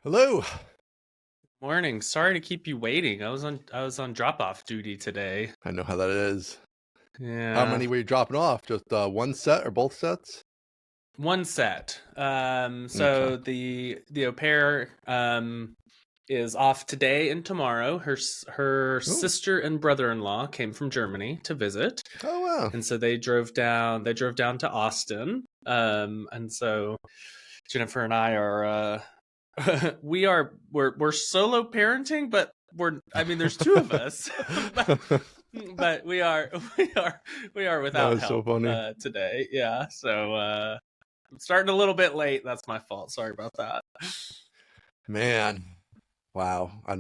Hello. Morning. Sorry to keep you waiting. I was on drop-off duty today. I know how that is. How Yeah. many were you dropping off? Just one set or both sets? One set. Okay. So the au pair is off today and tomorrow. Her Oh, sister and brother-in-law came from Germany to visit. oh wow. And so they drove down to Austin. And so Jennifer and I are we're solo parenting, but there's two of us. but we are That without was so help funny. today. Yeah. So I'm starting a little bit late. That's my fault. Sorry about that. Man. Wow. I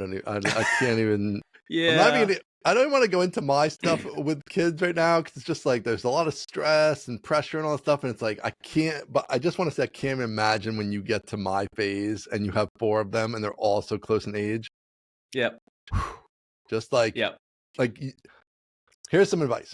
can't even. I'm not Yeah. even. I don't want to go into my stuff with kids right now because it's just like there's a lot of stress and pressure and all that stuff, and it's like I can't. But I just want to say I can't imagine when you get to my phase and you have four of them and they're all so close in age. Yep. Just like, Yep. like here's some advice.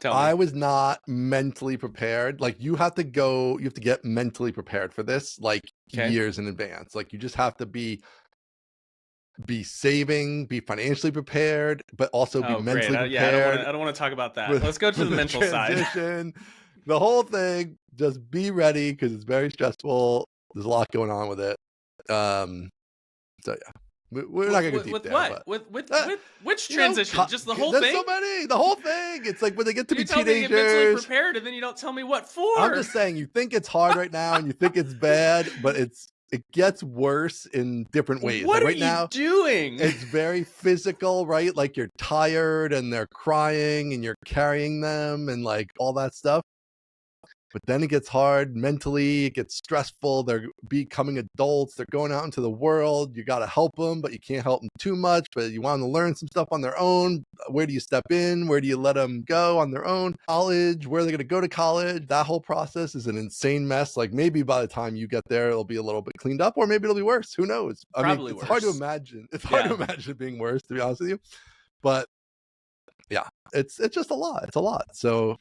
Tell me. I was not mentally prepared. Like you have to get mentally prepared for this like Okay. years in advance. Like you just have to be saving, be financially prepared, but also be Oh, great. mentally Yeah. I don't want prepared to. I don't want to talk about that. with Let's go to with the the mental side. transition. The whole thing, just be ready because it's very stressful. There's a lot going on with it. Um, so yeah. We're not gonna go deep With there, what? but With which you know, transition? Just the whole there's so thing? many. The whole thing. It's like when they get to You be tell me to get mentally teenagers. prepared, and then you don't tell me what I'm for. just saying, you think it's hard right now and you think it's bad, but it gets worse in different ways. What Like are right you now, doing? it's very physical, right? Like you're tired and they're crying and you're carrying them and like all that stuff. But then it gets hard mentally, it gets stressful. They're becoming adults, they're going out into the world. You got to help them, but you can't help them too much. But you want them to learn some stuff on their own. Where do you step in? Where do you let them go on their own? College, where are they going to go to college? That whole process is an insane mess. Like maybe by the time you get there, it'll be a little bit cleaned up, or maybe it'll be worse. Who knows? I mean, Probably it's hard to worse. imagine. It's hard to Yeah. imagine it being worse, to be honest with you. But yeah, it's just a lot. It's a lot. So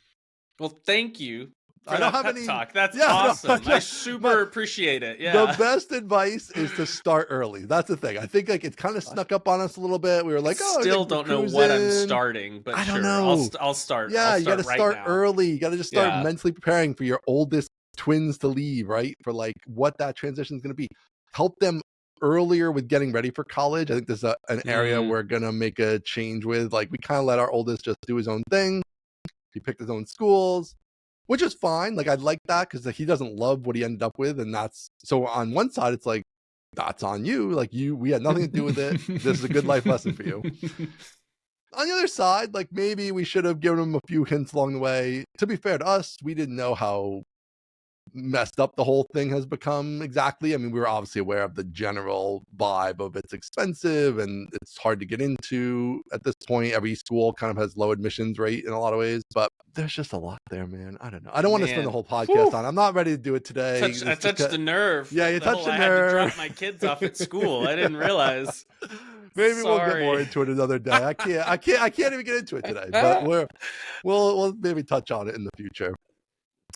Well, thank you I for don't that have pep any. talk. That's Yeah, no, awesome. I my, super appreciate it. the Yeah. best advice is to start early. That's the thing. I think like it kind of snuck up on us a little bit. We were I like, oh, still we're don't know what I'm cruising. starting, but I don't sure. I'll know. st- I'll start. I'll Yeah, you got to start right start now. early. You got to just start Yeah. mentally preparing for your oldest twins to leave, right? For like what that transition is going to be. Help them earlier with getting ready for college. I think there's an area Mm, we're going to make a change with. Like we kind of let our oldest just do his own thing. He picked his own schools, which is fine. Like I like that because he doesn't love what he ended up with, and that's so. On one side, it's like that's on you. Like we had nothing to do with it. This is a good life lesson for you. On the other side, like maybe we should have given him a few hints along the way. To be fair to us, we didn't know how messed up the whole thing has become exactly. I mean, we were obviously aware of the general vibe of it's expensive and it's hard to get into at this point. Every school kind of has low admissions rate in a lot of ways, but there's just a lot there, man. I don't know. I don't want to spend the Man. whole podcast Whew. on. I'm not ready to do it today. I It's just touched the nerve. yeah, you The touched whole the I had to drop nerve. my kids off at school. I didn't realize. Maybe we'll get more Sorry. into it another day. I can't even get into it today, but we'll maybe touch on it in the future.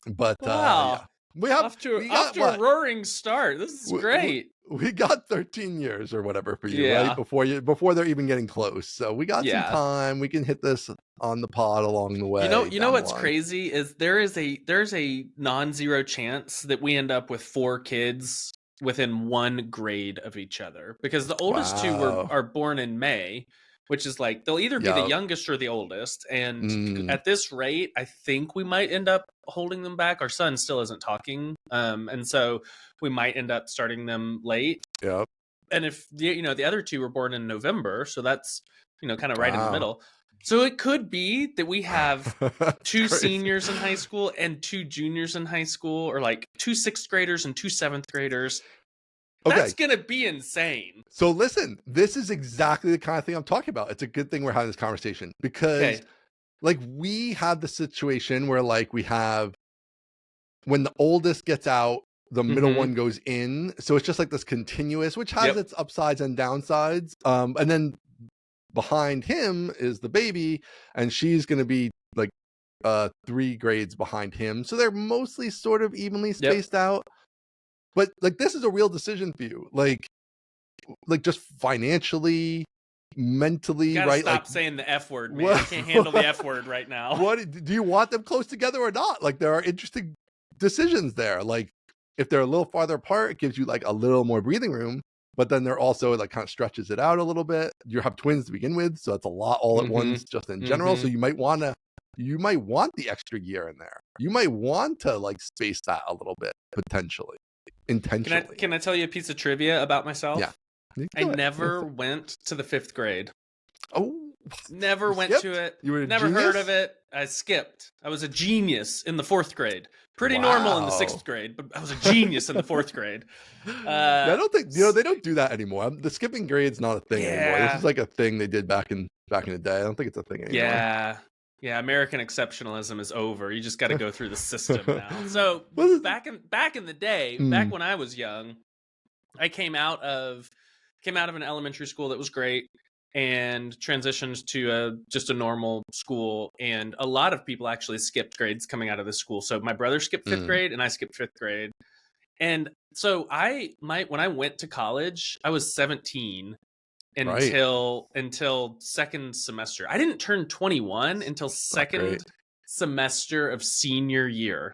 But Wow. yeah. We Off got to a what? roaring start. This is great. We got 13 years or whatever for you, right? Yeah. Before they're even getting close. So we got some Yeah. time. We can hit this on the pod along the You know, way you know down the what's line. crazy is there's a non-zero chance that we end up with four kids within one grade of each other because the oldest two Wow. are born in May, which is like they'll either be the Yep. youngest or the oldest. And Mm, at this rate, I think we might end up holding them back. Our son still isn't talking, and so we might end up starting them late. yep. And if the other two were born in November, so that's kind of right in the Wow. middle. So it could be that we have That's two crazy. seniors in high school and two juniors in high school, or like two sixth graders and two seventh graders. Okay. That's gonna be insane. So listen, this is exactly the kind of thing I'm talking about. It's a good thing we're having this conversation because Okay. like we have the situation where like we have when the oldest gets out, the middle Mm-hmm. one goes in. So it's just like this continuous, which has Yep. its upsides and downsides. And then behind him is the baby, and she's gonna be like 3 grades behind him. So they're mostly sort of evenly Yep. spaced out. But like, this is a real decision for you. Like just financially, mentally, Gotta right? stop Like, saying the F word, man. what, I can't handle the F word right now. what do you want them close together or not? Like, there are interesting decisions there. Like, if they're a little farther apart, it gives you like a little more breathing room. But then they're also like kind of stretches it out a little bit. You have twins to begin with, so it's a lot all at once, just in general. So you might want the extra year in there. You might want to like space that a little bit potentially, intentionally. Can I tell you a piece of trivia about myself? Yeah. I never went to the 5th grade. Oh, never went to it. You were never heard of it. I skipped. I was a genius in the 4th grade. Pretty normal in the 6th grade, but I was a genius in the 4th grade. I don't think they don't do that anymore. The skipping grade's not a thing anymore. This is like a thing they did back in the day. I don't think it's a thing anymore. Yeah. American exceptionalism is over. You just got to go through the system now. So back in the day, back when I was young, I came out of an elementary school that was great and transitioned to just a normal school. And a lot of people actually skipped grades coming out of this school. So my brother skipped 5th grade and I skipped 5th grade. And so when I went to college, I was 17 until second semester. I didn't turn 21 until second semester of senior year.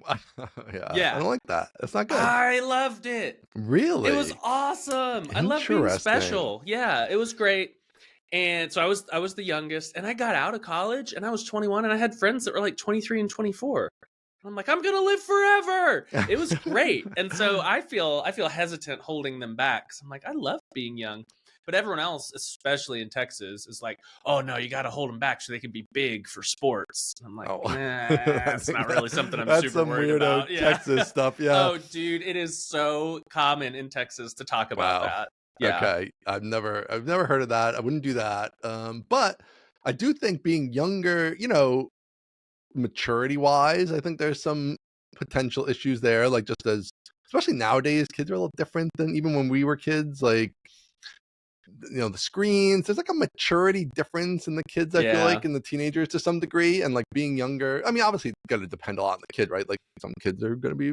Yeah. I don't like that. That's not good. I loved it. Really? It was awesome. I love being special. Yeah, it was great. And so I was the youngest, and I got out of college and I was 21 and I had friends that were like 23 and 24. I'm like, I'm gonna live forever. It was great. And so I feel hesitant holding them back. So I'm like, I love being young. But everyone else, especially in Texas, is like, oh no, you got to hold them back so they can be big for sports. I'm like, that's not really something I'm super worried about. Texas stuff, yeah. Oh, dude, it is so common in Texas to talk about that. Yeah. Okay, I've never heard of that. I wouldn't do that. But I do think being younger, maturity wise, I think there's some potential issues there. Like, just as, especially nowadays, kids are a little different than even when we were kids. Like, the screens, there's like a maturity difference in the kids, I feel like, in the teenagers to some degree. And like being younger, I mean, obviously it's got to depend a lot on the kid, right? Like, some kids are going to be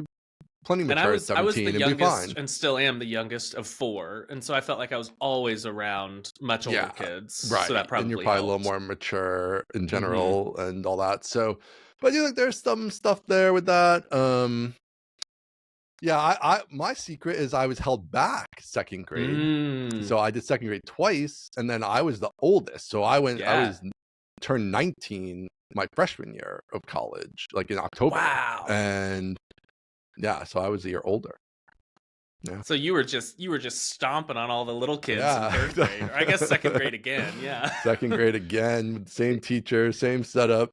plenty mature at 17 I was the youngest, be fine. and still am the youngest of 4, and so I felt like I was always around much older kids, right? So that probably and you're probably helped. a little more mature in general and all that. So, but I do think there's some stuff there with that. Yeah, my secret is I was held back second grade. So I did second grade twice, and then I was the oldest. So I turned 19 my freshman year of college, like in October. Wow. And yeah, so I was a year older. Yeah. So you were just stomping on all the little kids in 3rd grade. Or I guess 2nd grade again. Yeah. 2nd grade again, same teacher, same setup.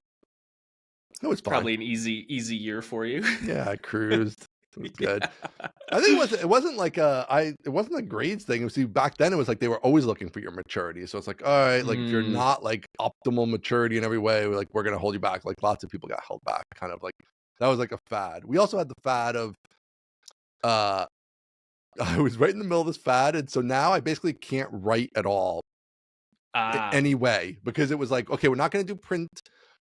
No, it's fine. Probably an easy year for you. Yeah, I cruised. It was good. I think it wasn't like it wasn't a grades thing. See, back then it was like they were always looking for your maturity. So it's like, all right, like if you're not like optimal maturity in every way, we're gonna hold you back. Like lots of people got held back, kind of like that was like a fad. We also had the fad of I was right in the middle of this fad, and so now I basically can't write at all anyway, because it was like, okay, we're not gonna do print,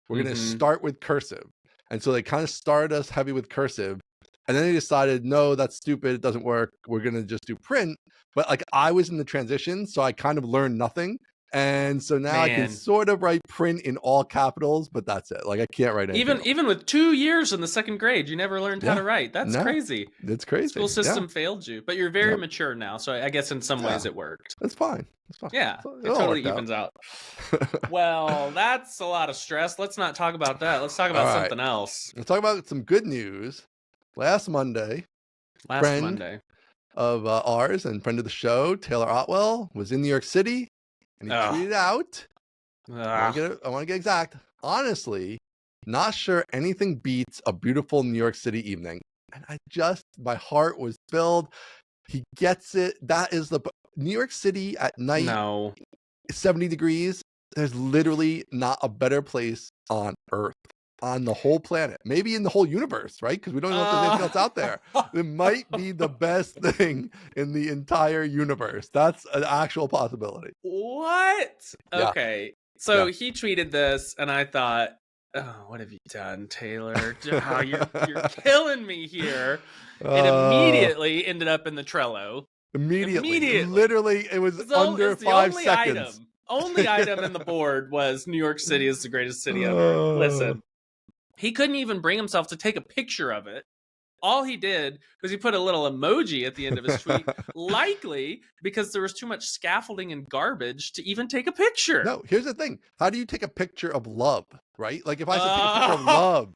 we're gonna start with cursive. And so they kind of started us heavy with cursive. And then they decided, no, that's stupid. It doesn't work. We're going to just do print. But like I was in the transition, so I kind of learned nothing. And so now I can sort of write print in all capitals, but that's it. Like I can't write anything. Even with 2 years in the 2nd grade, you never learned how to write. That's crazy. It's crazy. The school system failed you, but you're very mature now. So I guess in some ways it worked. That's fine. It's fine. Yeah, it totally evens out. Well, that's a lot of stress. Let's not talk about that. Let's talk about something else. Let's talk about some good news. Last Monday of ours and friend of the show, Taylor Otwell, was in New York City, and he tweeted out, I want to get exact. Honestly, not sure anything beats a beautiful New York City evening. And my heart was filled. He gets it. That is New York City at night, 70 degrees. There's literally not a better place on earth, on the whole planet, maybe in the whole universe, right? Because we don't know if there's anything else out there. It might be the best thing in the entire universe. That's an actual possibility. What? Okay. So he tweeted this, and I thought, Oh, what have you done, Taylor? How you're killing me here. It immediately ended up in the Trello. Immediately. Literally, it was under 5 seconds. Only item in the board was New York City is the greatest city ever. Listen, he couldn't even bring himself to take a picture of it. All he did was he put a little emoji at the end of his tweet, likely because there was too much scaffolding and garbage to even take a picture. No, here's the thing. How do you take a picture of love, right? Like if I said take a picture of love,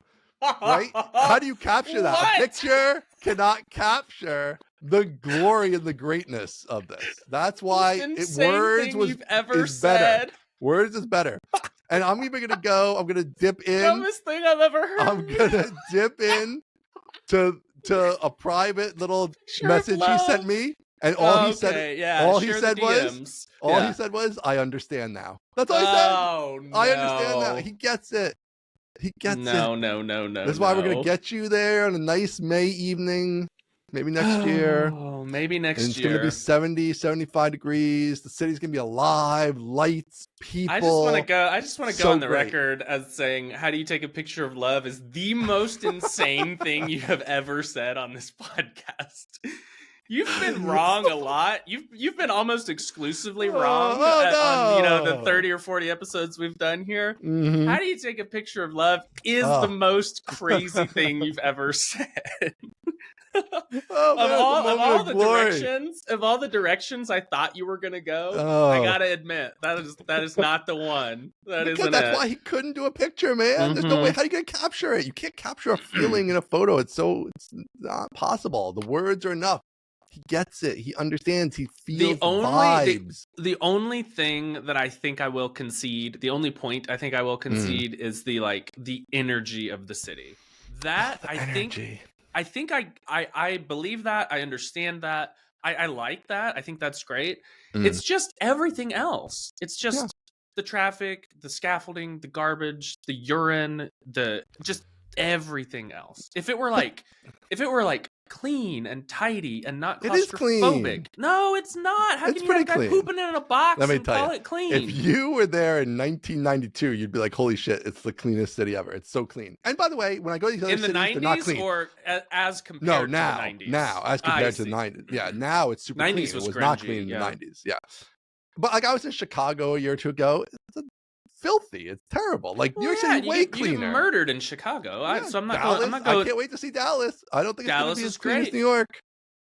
right? How do you capture that? What? A picture cannot capture the glory and the greatness of this. That's why words is better. Words is better. And I'm even gonna go. I'm gonna dip in. Dumbest thing I've ever heard. I'm gonna dip in to a private little message he sent me, and all he said, he said was, "I understand now." That's all he said. Oh no! I understand now. He gets it. He gets it. No. That's why we're gonna get you there on a nice May evening. Maybe next year. Oh, maybe next year. It's going to be 70, 75 degrees. The city's going to be alive, lights, people. I just want to go on the record as saying, how do you take a picture of love is the most insane thing you have ever said on this podcast. You've been wrong a lot. You've been almost exclusively wrong on the 30 or 40 episodes we've done here. Mm-hmm. How do you take a picture of love is the most crazy thing you've ever said. Of all the directions I thought you were gonna go, I gotta admit that is not the one. That's why he couldn't do a picture, man. Mm-hmm. There's no way. How are you gonna capture it? You can't capture a feeling in a photo. It's not possible. The words are enough. He gets it. He understands. He feels vibes. The only thing that I think I will concede, the only point I think I will concede is the energy of the city. That I believe that. I understand that. I like that. I think that's great. It's just everything else. It's just the traffic, the scaffolding, the garbage, the urine, just everything else. If it were like clean and tidy and not claustrophobic. It is clean. No, it's not. How can you have a guy pooping in a box and call it clean? If you were there in 1992, you'd be like, holy shit, it's the cleanest city ever. It's so clean. And by the way, when I go to these other cities, they're not clean. Or as compared to the 90s? Now, as compared to the 90s. Yeah, now it's super clean. It was not clean in the 90s. Yeah. But I was in Chicago a year or two ago. It's filthy. It's terrible. New York City way cleaner. You get murdered in Chicago. So I'm not Dallas, going. I can't wait to see Dallas. I don't think it's going to be as clean as New York.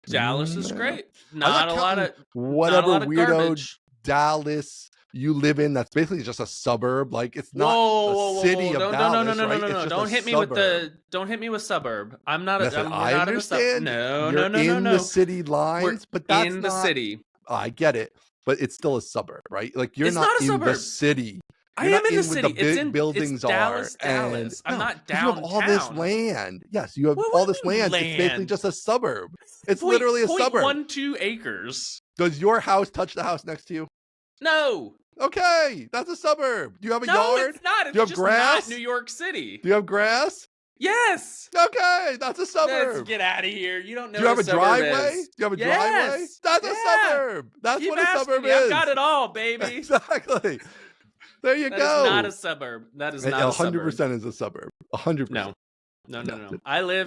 Dallas is great. Not a lot of whatever weirdo garbage. Dallas you live in. That's basically just a suburb. It's not a city of Dallas. No. Don't hit me with suburb. I'm not. I understand. No. The city lines, but that's in the city. I get it, but it's still a suburb, right? You're not in the city. I am in the city. Buildings Dallas. I'm not downtown. You have all this land. Yes, you have all this land. It's basically just a suburb. It's literally a suburb. 0.12 acres. Does your house touch the house next to you? No. Okay, that's a suburb. Do you have a yard? No, it's not. It's Do you have just grass? Not New York City. Do you have grass? Yes. Okay, that's a suburb. Let's get out of here. You don't know. Do you have a driveway? Is. Do you have a driveway? That's a suburb. That's what a suburb is. I've got it all, baby. Exactly. There you go. That is not a suburb. That is not 100% is a suburb. 100%. No. I live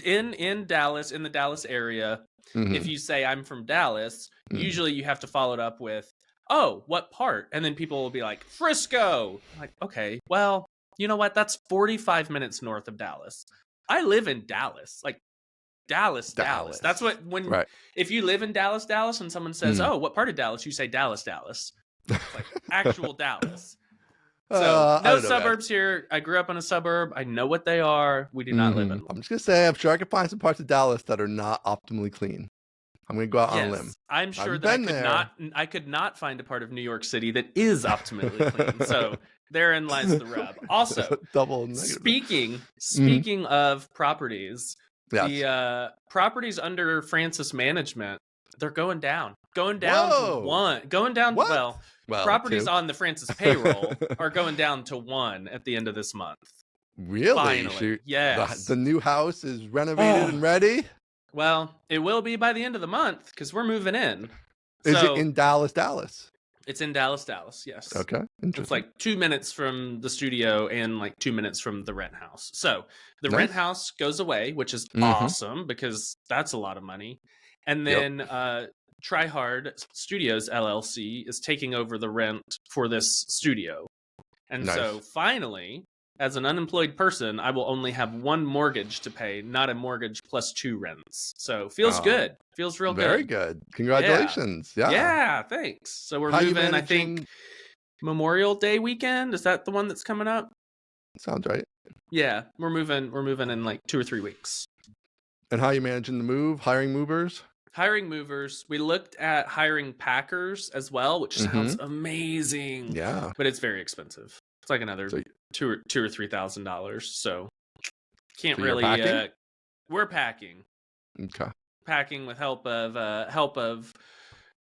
in Dallas, in the Dallas area. Mm-hmm. If you say I'm from Dallas, usually you have to follow it up with, "Oh, what part?" And then people will be like, "Frisco." I'm like, okay, well, you know what? That's 45 minutes north of Dallas. I live in Dallas. Dallas. That's what if you live in Dallas, and someone says, "Oh, what part of Dallas?" You say Dallas. Actual Dallas. So no suburbs here. I grew up in a suburb. I know what they are. We do not live in them. I'm just gonna say I'm sure I could find some parts of Dallas that are not optimally clean. I'm gonna go out on a limb. I'm sure that I could not find a part of New York City that is optimally clean. So therein lies the rub. Also, double negative. Speaking of properties, the properties under Francis management, they're going down. Going down to one. Going down. Well, properties on the Francis payroll are going down to 1 at the end of this month. Really? Finally. Yes. The new house is renovated and ready? Well, it will be by the end of the month because we're moving in. Is it in Dallas? It's in Dallas, yes. Okay, interesting. It's like 2 minutes from the studio and like 2 minutes from the rent house. So the Nice. rent house goes away, which is awesome because that's a lot of money. And then Try Hard Studios LLC is taking over the rent for this studio. And so finally, as an unemployed person, I will only have one mortgage to pay, not a mortgage plus 2 rents. So feels good. Feels real good. Very good. Congratulations. Yeah, thanks. So we're moving, I think, Memorial Day weekend. Is that the one that's coming up? Sounds right. Yeah, we're moving in like 2 or 3 weeks. And how are you managing the move? Hiring movers? Hiring movers. We looked at hiring packers as well, which sounds amazing. Yeah. But it's very expensive. It's like another $2,000 or $3,000. So can't really. We're packing. Okay. Packing with help of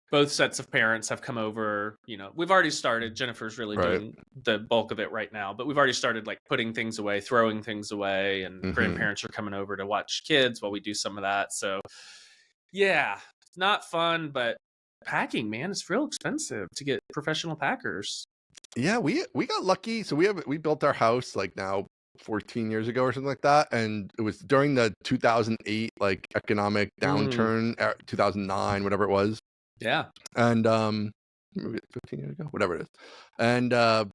both sets of parents have come over. You know, we've already started. Jennifer's really doing the bulk of it right now, but we've already started like putting things away, throwing things away, and grandparents are coming over to watch kids while we do some of that. So yeah, it's not fun, but packing, man, it's real expensive to get professional packers. Yeah, we got lucky. So we built our house like now 14 years ago or something like that, and it was during the 2008 like economic downturn, 2009, whatever it was. Yeah. And 15 years ago, whatever it is. And I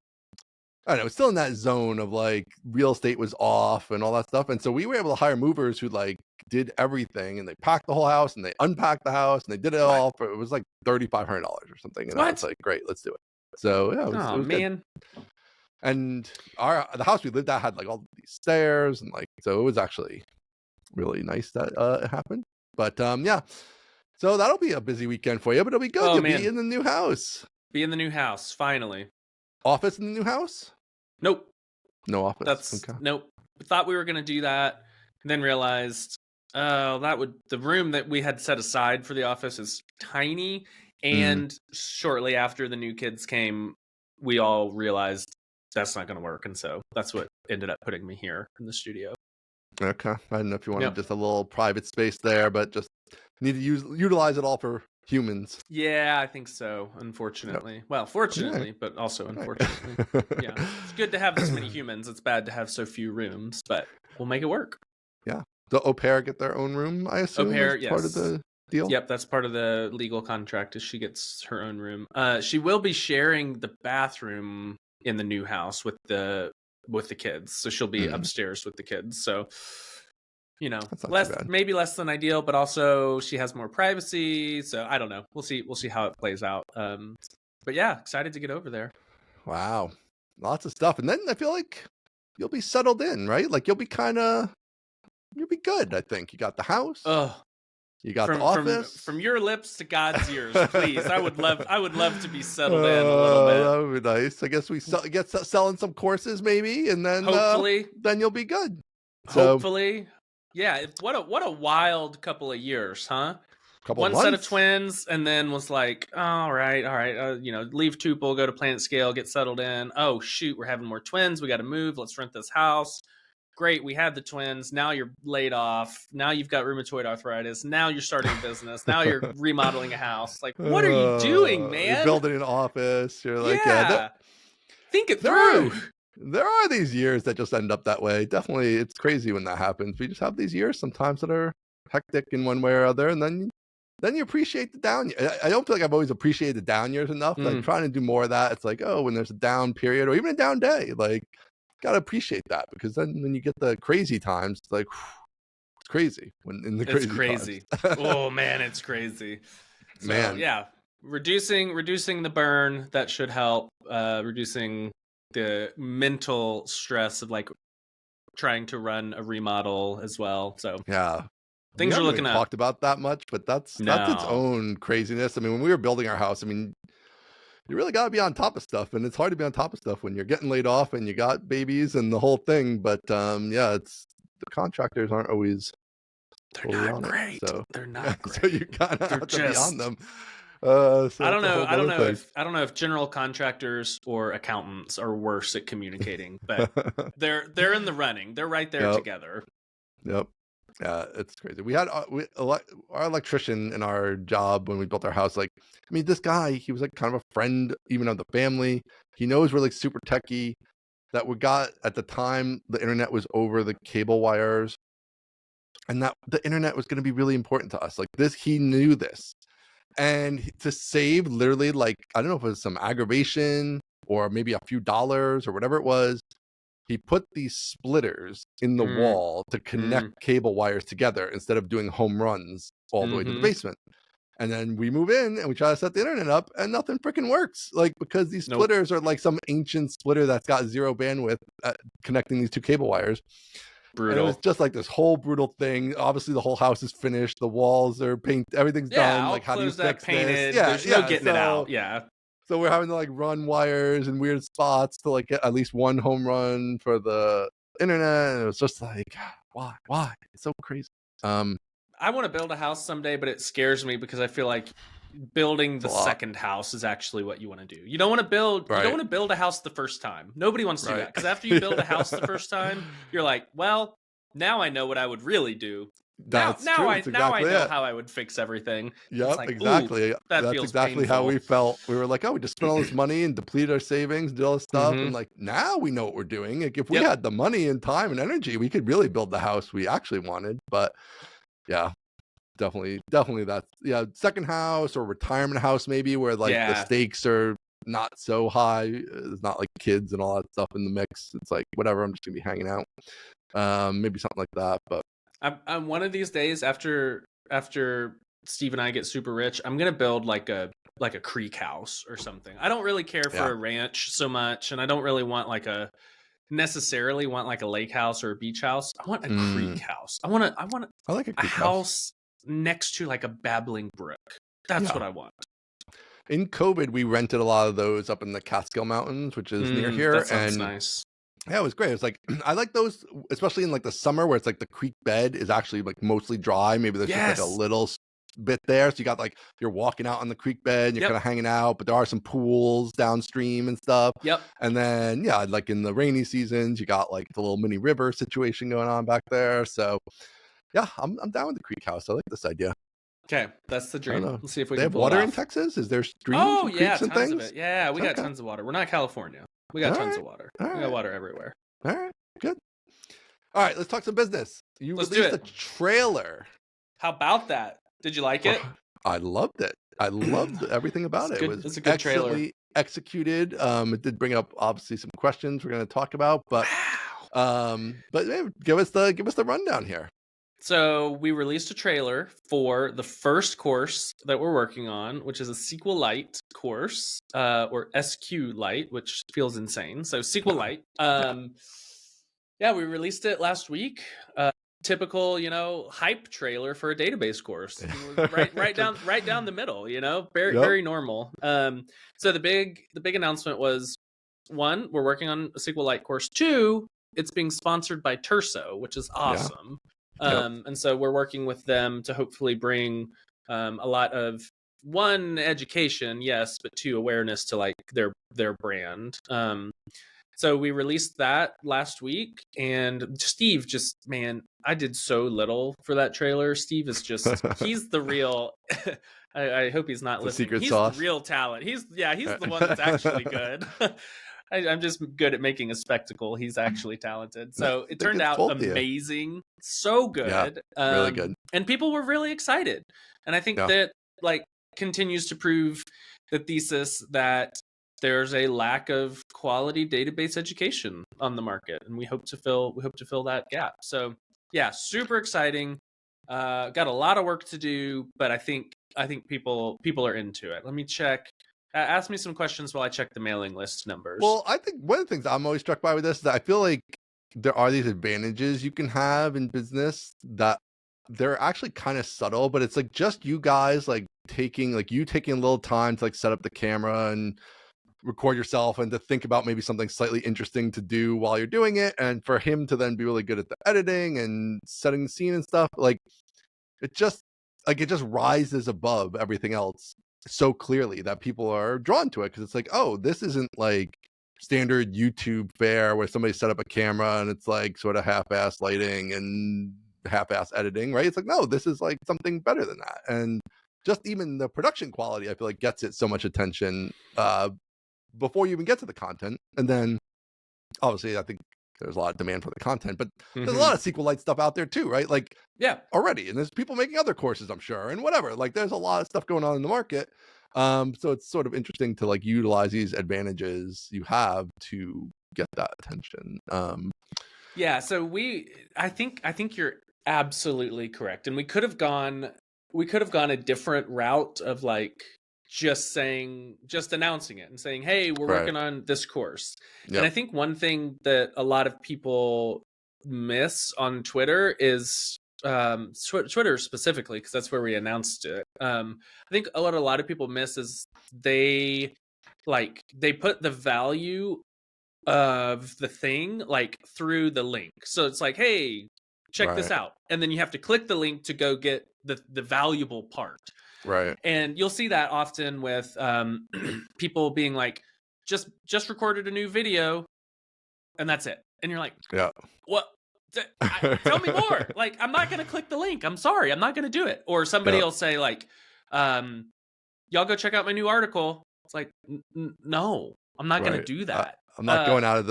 don't know, it's still in that zone of like real estate was off and all that stuff. And so we were able to hire movers who like did everything, and they packed the whole house and they unpacked the house and they did it all for, it was like $3,500 or something. And I was like, great, let's do it. So yeah, it was man. Good. And the house we lived at had like all these stairs, and like, so it was actually really nice that it happened. But yeah, so that'll be a busy weekend for you, but it'll be good. You'll be in the new house. Be in the new house finally. Office in the new house? Nope. No office. That's nope. We thought we were gonna do that, and then realized the room that we had set aside for the office is tiny. And shortly after the new kids came, we all realized that's not going to work. And so that's what ended up putting me here in the studio. Okay. I don't know if you wanted just a little private space there, but just need to utilize it all for humans. Yeah, I think so, unfortunately. Well, fortunately, but also unfortunately. Yeah. It's good to have this many humans. It's bad to have so few rooms, but we'll make it work. Yeah. The au pair get their own room, I assume? Au pair, yes. Part of the deal? Yep, that's part of the legal contract is she gets her own room. She will be sharing the bathroom in the new house with the kids. So she'll be upstairs with the kids. So, you know, maybe less than ideal, but also she has more privacy. So I don't know. We'll see how it plays out. But yeah, excited to get over there. Wow. Lots of stuff. And then I feel like you'll be settled in, right? Like you'll be good, I think. You got the house. You got the office. From your lips to God's ears, please. I would love to be settled in a little bit. That would be nice. I guess we get selling some courses maybe, and then hopefully then you'll be good. Hopefully, yeah. What a wild couple of years, huh? One set of twins, and then was like, all right, leave Tupelo, go to Planet Scale, get settled in. Oh shoot, we're having more twins. We got to move. Let's rent this house. Great, we had the twins. Now you're laid off. Now you've got rheumatoid arthritis. Now you're starting a business. Now you're remodeling a house. Like, what are you doing, man? You're building an office. You're like, think it through. There are these years that just end up that way. Definitely, it's crazy when that happens. We just have these years sometimes that are hectic in one way or other, and then you appreciate the down. I don't feel like I've always appreciated the down years enough. Like trying to do more of that. It's like, when there's a down period or even a down day, like. Gotta appreciate that, because then when you get the crazy times, it's like it's crazy when in the crazy. It's crazy. Oh man, it's crazy. So, yeah, reducing the burn, that should help. Reducing the mental stress of like trying to run a remodel as well. So yeah, things are looking up. Talked about that much, but that's its own craziness. I mean, when we were building our house, I mean. You really got to be on top of stuff, and it's hard to be on top of stuff when you're getting laid off and you got babies and the whole thing. But it's the contractors aren't always. They're not great. So they're not great. So you kind of have to be on them. I don't know if general contractors or accountants are worse at communicating, but they're in the running. They're right there together. Yep. It's crazy. We had our electrician in our job when we built our house. Like, I mean, this guy, he was like kind of a friend, even of the family. He knows we're like super techie. That we got at the time, the internet was over the cable wires, and that the internet was going to be really important to us. Like this, he knew this, and to save literally like I don't know if it was some aggravation or maybe a few dollars or whatever it was. He put these splitters in the wall to connect cable wires together instead of doing home runs all the way to the basement. And then we move in and we try to set the internet up and nothing freaking works. Like, because these splitters are like some ancient splitter that's got zero bandwidth connecting these two cable wires. Brutal. And it was just like this whole brutal thing. Obviously, the whole house is finished. The walls are painted. Everything's done. Like, how do you fix painted. this? Yeah, there's no getting it out. Yeah. So we're having to like run wires in weird spots to like get at least one home run for the internet. And it was just like, why? It's so crazy. I want to build a house someday, but it scares me because I feel like building the second house is actually what you want to do. You don't want to build. You don't want to build a house the first time. Nobody wants to do that, because after you build a house the first time, you're like, well, now I know what I would really do. Now I know how I would fix everything. Yep, like, exactly. That's exactly painful. how we felt. We were like, oh, we just spent all this money and depleted our savings, did all this stuff, and like now we know what we're doing. Like if we had the money and time and energy, we could really build the house we actually wanted. But yeah, definitely that's second house or retirement house maybe, where like the stakes are not so high. It's not like kids and all that stuff in the mix. It's like whatever, I'm just gonna be hanging out. Maybe something like that. But I'm one of these days after Steve and I get super rich, I'm gonna build like a creek house or something. I don't really care for a ranch so much, and I don't really want necessarily want like a lake house or a beach house. I want a creek house. I want like a house next to like a babbling brook. That's what I want. In COVID, we rented a lot of those up in the Catskill Mountains, which is near here. That sounds nice. Yeah, it was great. It was like, I like those, especially in like the summer where it's like the creek bed is actually like mostly dry. Maybe there's just like a little bit there. So you got like, you're walking out on the creek bed, you're kind of hanging out, but there are some pools downstream and stuff. And then, like in the rainy seasons, you got like the little mini river situation going on back there. So yeah, I'm down with the creek house. I like this idea. Okay, that's the dream. Let's see if we can pull have water in Texas. Is there streams and creeks and things? Of it. Yeah, we got tons of water. We're not California. We got tons of water. We got water everywhere. All right, good. All right, let's talk some business. You released a trailer. How about that? Did you like it? I loved it. I loved everything about it. It was a good trailer. Executed. It did bring up obviously some questions we're going to talk about, but give us the rundown here. So we released a trailer for the first course that we're working on, which is a SQLite course, or SQLite, which feels insane. So SQLite. We released it last week. Typical, hype trailer for a database course. right down the middle, very normal. So the big announcement was, 1, we're working on a SQLite course. 2, it's being sponsored by Terso, which is awesome. And so we're working with them to hopefully bring a lot of, 1, education, yes, but 2, awareness to like their brand. So we released that last week, and Steve man, I did so little for that trailer. Steve is he's the real, I hope he's not listening. Secret he's sauce. The real talent. He's the one that's actually good. I'm just good at making a spectacle. He's actually talented. So it turned out amazing. So good. Yeah, really good. And people were really excited. And I think that like continues to prove the thesis that there's a lack of quality database education on the market. And we hope to fill that gap. So yeah, super exciting. Got a lot of work to do, but I think people are into it. Let me check. Ask me some questions while I check the mailing list numbers. Well, I think one of the things I'm always struck by with this is that I feel like there are these advantages you can have in business that they're actually kind of subtle, but it's like just you guys like taking a little time to like set up the camera and record yourself and to think about maybe something slightly interesting to do while you're doing it, and for him to then be really good at the editing and setting the scene and stuff. Like it just rises above everything else so clearly that people are drawn to it, because it's like, oh, this isn't like standard YouTube fare where somebody set up a camera and it's like sort of half-ass lighting and half-ass editing, right? It's like, no, this is like something better than that. And just even the production quality, I feel like gets it so much attention before you even get to the content. And then obviously I think there's a lot of demand for the content, but there's a lot of SQLite stuff out there too, right? Like already, and there's people making other courses, I'm sure, and whatever. Like there's a lot of stuff going on in the market. So it's sort of interesting to like utilize these advantages you have to get that attention. Yeah, so I think you're absolutely correct. And we could have gone a different route of like just announcing it and saying, hey, we're working on this course. And I think one thing that a lot of people miss on Twitter is Twitter specifically, because that's where we announced it. I think a lot of people miss is they put the value of the thing like through the link. So it's like, hey, check this out. And then you have to click the link to go get the valuable part. Right. And you'll see that often with people being like, just recorded a new video and that's it. And you're like, what? Tell me more. Like, I'm not going to click the link. I'm sorry. I'm not going to do it. Or somebody will say like, y'all go check out my new article. It's like, no, I'm not going to do that. I'm not going out of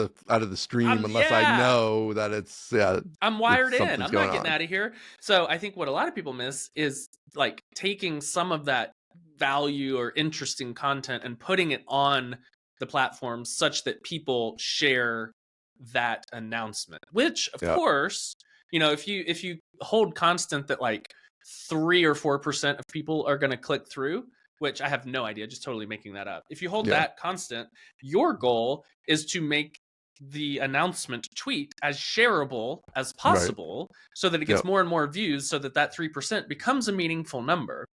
the stream unless I know that it's I'm wired in. I'm not getting out of here. So I think what a lot of people miss is like taking some of that value or interesting content and putting it on the platform such that people share that announcement. Which of course, you know, if you hold constant that like 3 or 4% of people are going to click through, which I have no idea, just totally making that up. If you hold that constant, your goal is to make the announcement tweet as shareable as possible so that it gets more and more views so that 3% becomes a meaningful number.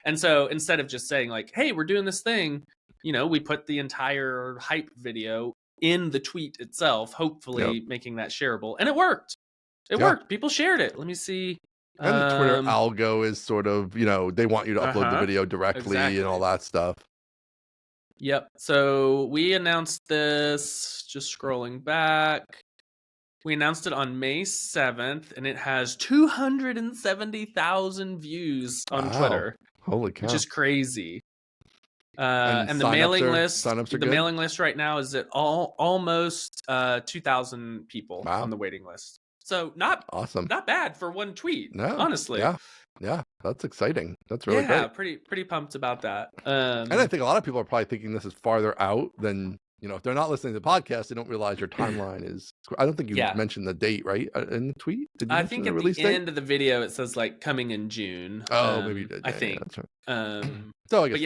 And so instead of just saying like, hey, we're doing this thing, you know, we put the entire hype video in the tweet itself, hopefully making that shareable. And it worked. It worked. People shared it. Let me see. And the Twitter algo is sort of, you know, they want you to upload the video directly and all that stuff. Yep. So we announced this, just scrolling back. We announced it on May 7th, and it has 270,000 views on Twitter. Holy cow. Which is crazy. And the mailing list, mailing list right now is at almost 2,000 people on the waiting list. So not bad for one tweet, honestly. Yeah, that's exciting. That's really great. pretty pumped about that. And I think a lot of people are probably thinking this is farther out than, you know, if they're not listening to the podcast, they don't realize your timeline is. I don't think you mentioned the date, right, in the tweet. Did you I think at the end of the video it says like coming in June. Oh, maybe you did. I think. That's right. So I guess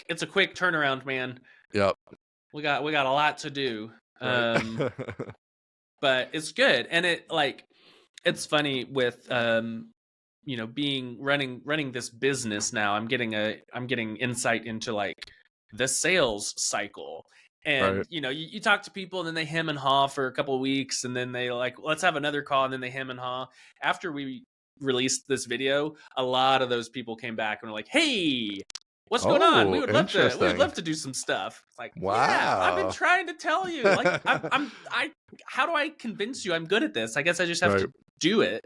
it's a quick turnaround, man. Yep. We got a lot to do. But it's good, and it's funny with you know, running this business now. I'm getting insight into like the sales cycle, and you know, you talk to people and then they hem and haw for a couple of weeks, and then they like, let's have another call, and then they hem and haw. After we released this video, a lot of those people came back and were like, hey, what's going on? We would love to do some stuff. It's like, yeah, I've been trying to tell you. Like, how do I convince you I'm good at this? I guess I just have to do it.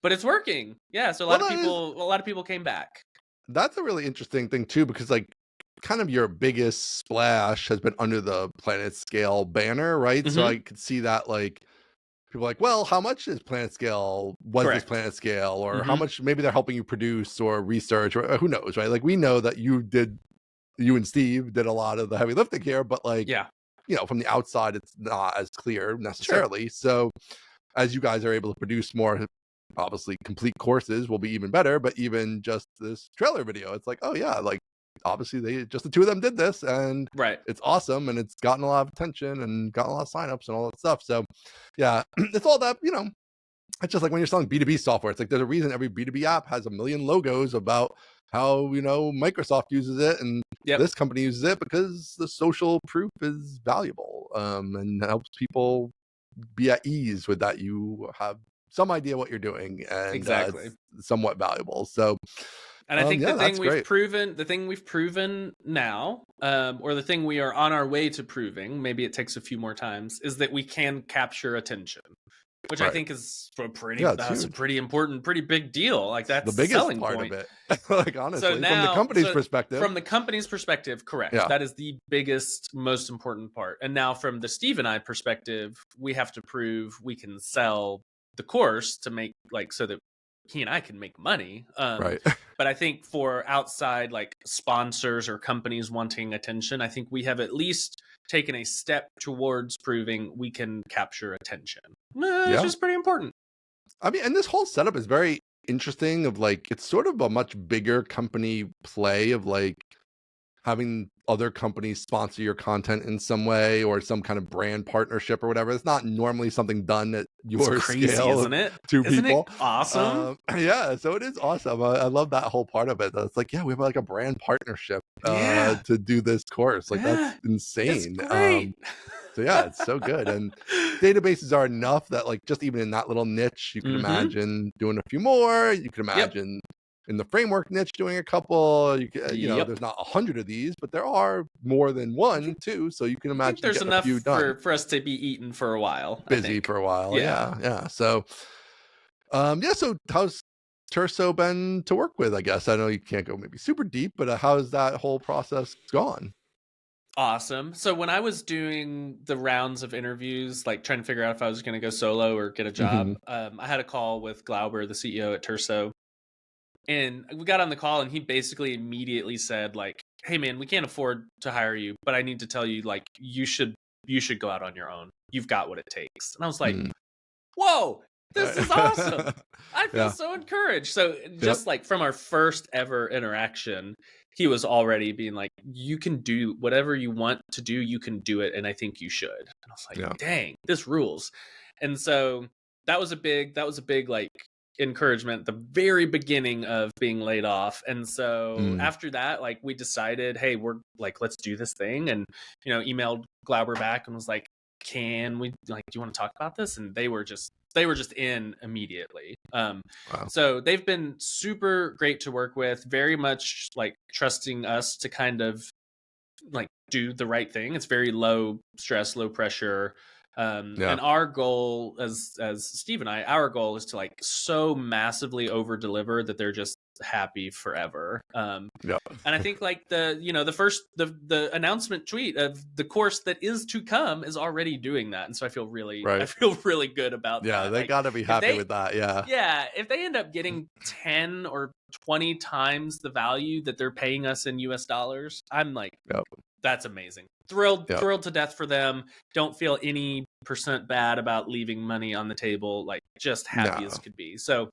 But it's working. Yeah. So a lot of people came back. That's a really interesting thing too, because like kind of your biggest splash has been under the Planet Scale banner, right? So I could see that like people are like, well, how much is Planet Scale? This Planet Scale? Or how much maybe they're helping you produce or research, or who knows, right? Like we know that you and Steve did a lot of the heavy lifting here, but like, you know, from the outside, it's not as clear necessarily. So as you guys are able to produce more, obviously complete courses will be even better, but even just this trailer video, it's like, oh yeah, like obviously the two of them did this, and it's awesome, and it's gotten a lot of attention and gotten a lot of signups and all that stuff. So yeah, it's all that, you know, it's just like when you're selling B2B software, it's like there's a reason every B2B app has a million logos about how, you know, Microsoft uses it and this company uses it, because the social proof is valuable, and helps people be at ease with that. You have some idea what you're doing, and it's somewhat valuable. So, and I think the thing we've proven now, or the thing we are on our way to proving, maybe it takes a few more times, is that we can capture attention. which I think is that's a pretty important, pretty big deal. Like that's the biggest selling part point. of it. Like honestly, So now, from the company's perspective. From the company's perspective, correct. Yeah. That is the biggest, most important part. And now from the Steve and I perspective, we have to prove we can sell the course to make like so that he and I can make money. Right. But I think for outside like sponsors or companies wanting attention, I think we have at least taken a step towards proving we can capture attention. It's just pretty important. I mean, and this whole setup is very interesting of like, it's sort of a much bigger company play of like having other companies sponsor your content in some way or some kind of brand partnership or whatever. It's not normally something done at your scale, isn't it? Two Isn't people. It awesome. Yeah, so it is awesome. I love that whole part of it. It's like, yeah, we have like a brand partnership to do this course. Like that's insane. It's great. So yeah, it's so good. And databases are enough that like just even in that little niche, you can imagine doing a few more. You can imagine in the framework niche doing a couple. You know, there's not 100 of these, but there are more than one too. So you can imagine there's enough a few done. for us to be eaten for a while. Busy for a while. Yeah. So so how's Terso been to work with? I guess I know you can't go maybe super deep, but how's that whole process gone? Awesome. So when I was doing the rounds of interviews, like trying to figure out if I was going to go solo or get a job, I had a call with Glauber, the CEO at Terso, and we got on the call and he basically immediately said like, hey man, we can't afford to hire you, but I need to tell you like, you should go out on your own. You've got what it takes. And I was like, whoa, this is awesome. I feel so encouraged. So just like from our first ever interaction, he was already being like, you can do whatever you want to do. You can do it. And I think you should. And I was like, dang, this rules. And so that was a big like encouragement at the very beginning of being laid off. And so after that, like we decided, hey, we're like, let's do this thing. And, you know, emailed Glauber back and was like, can we like, do you want to talk about this? And they were just in immediately. So they've been super great to work with, very much like trusting us to kind of like do the right thing. It's very low stress, low pressure. And our goal as Steve and I, our goal is to like so massively over deliver that they're just happy forever. And I think like the announcement tweet of the course that is to come is already doing that. And so I feel really good about that. Yeah, they like, gotta be happy with that. Yeah. If they end up getting 10 or 20 times the value that they're paying us in US dollars, I'm like, that's amazing. Thrilled to death for them. Don't feel any % bad about leaving money on the table. Like just happy as could be. So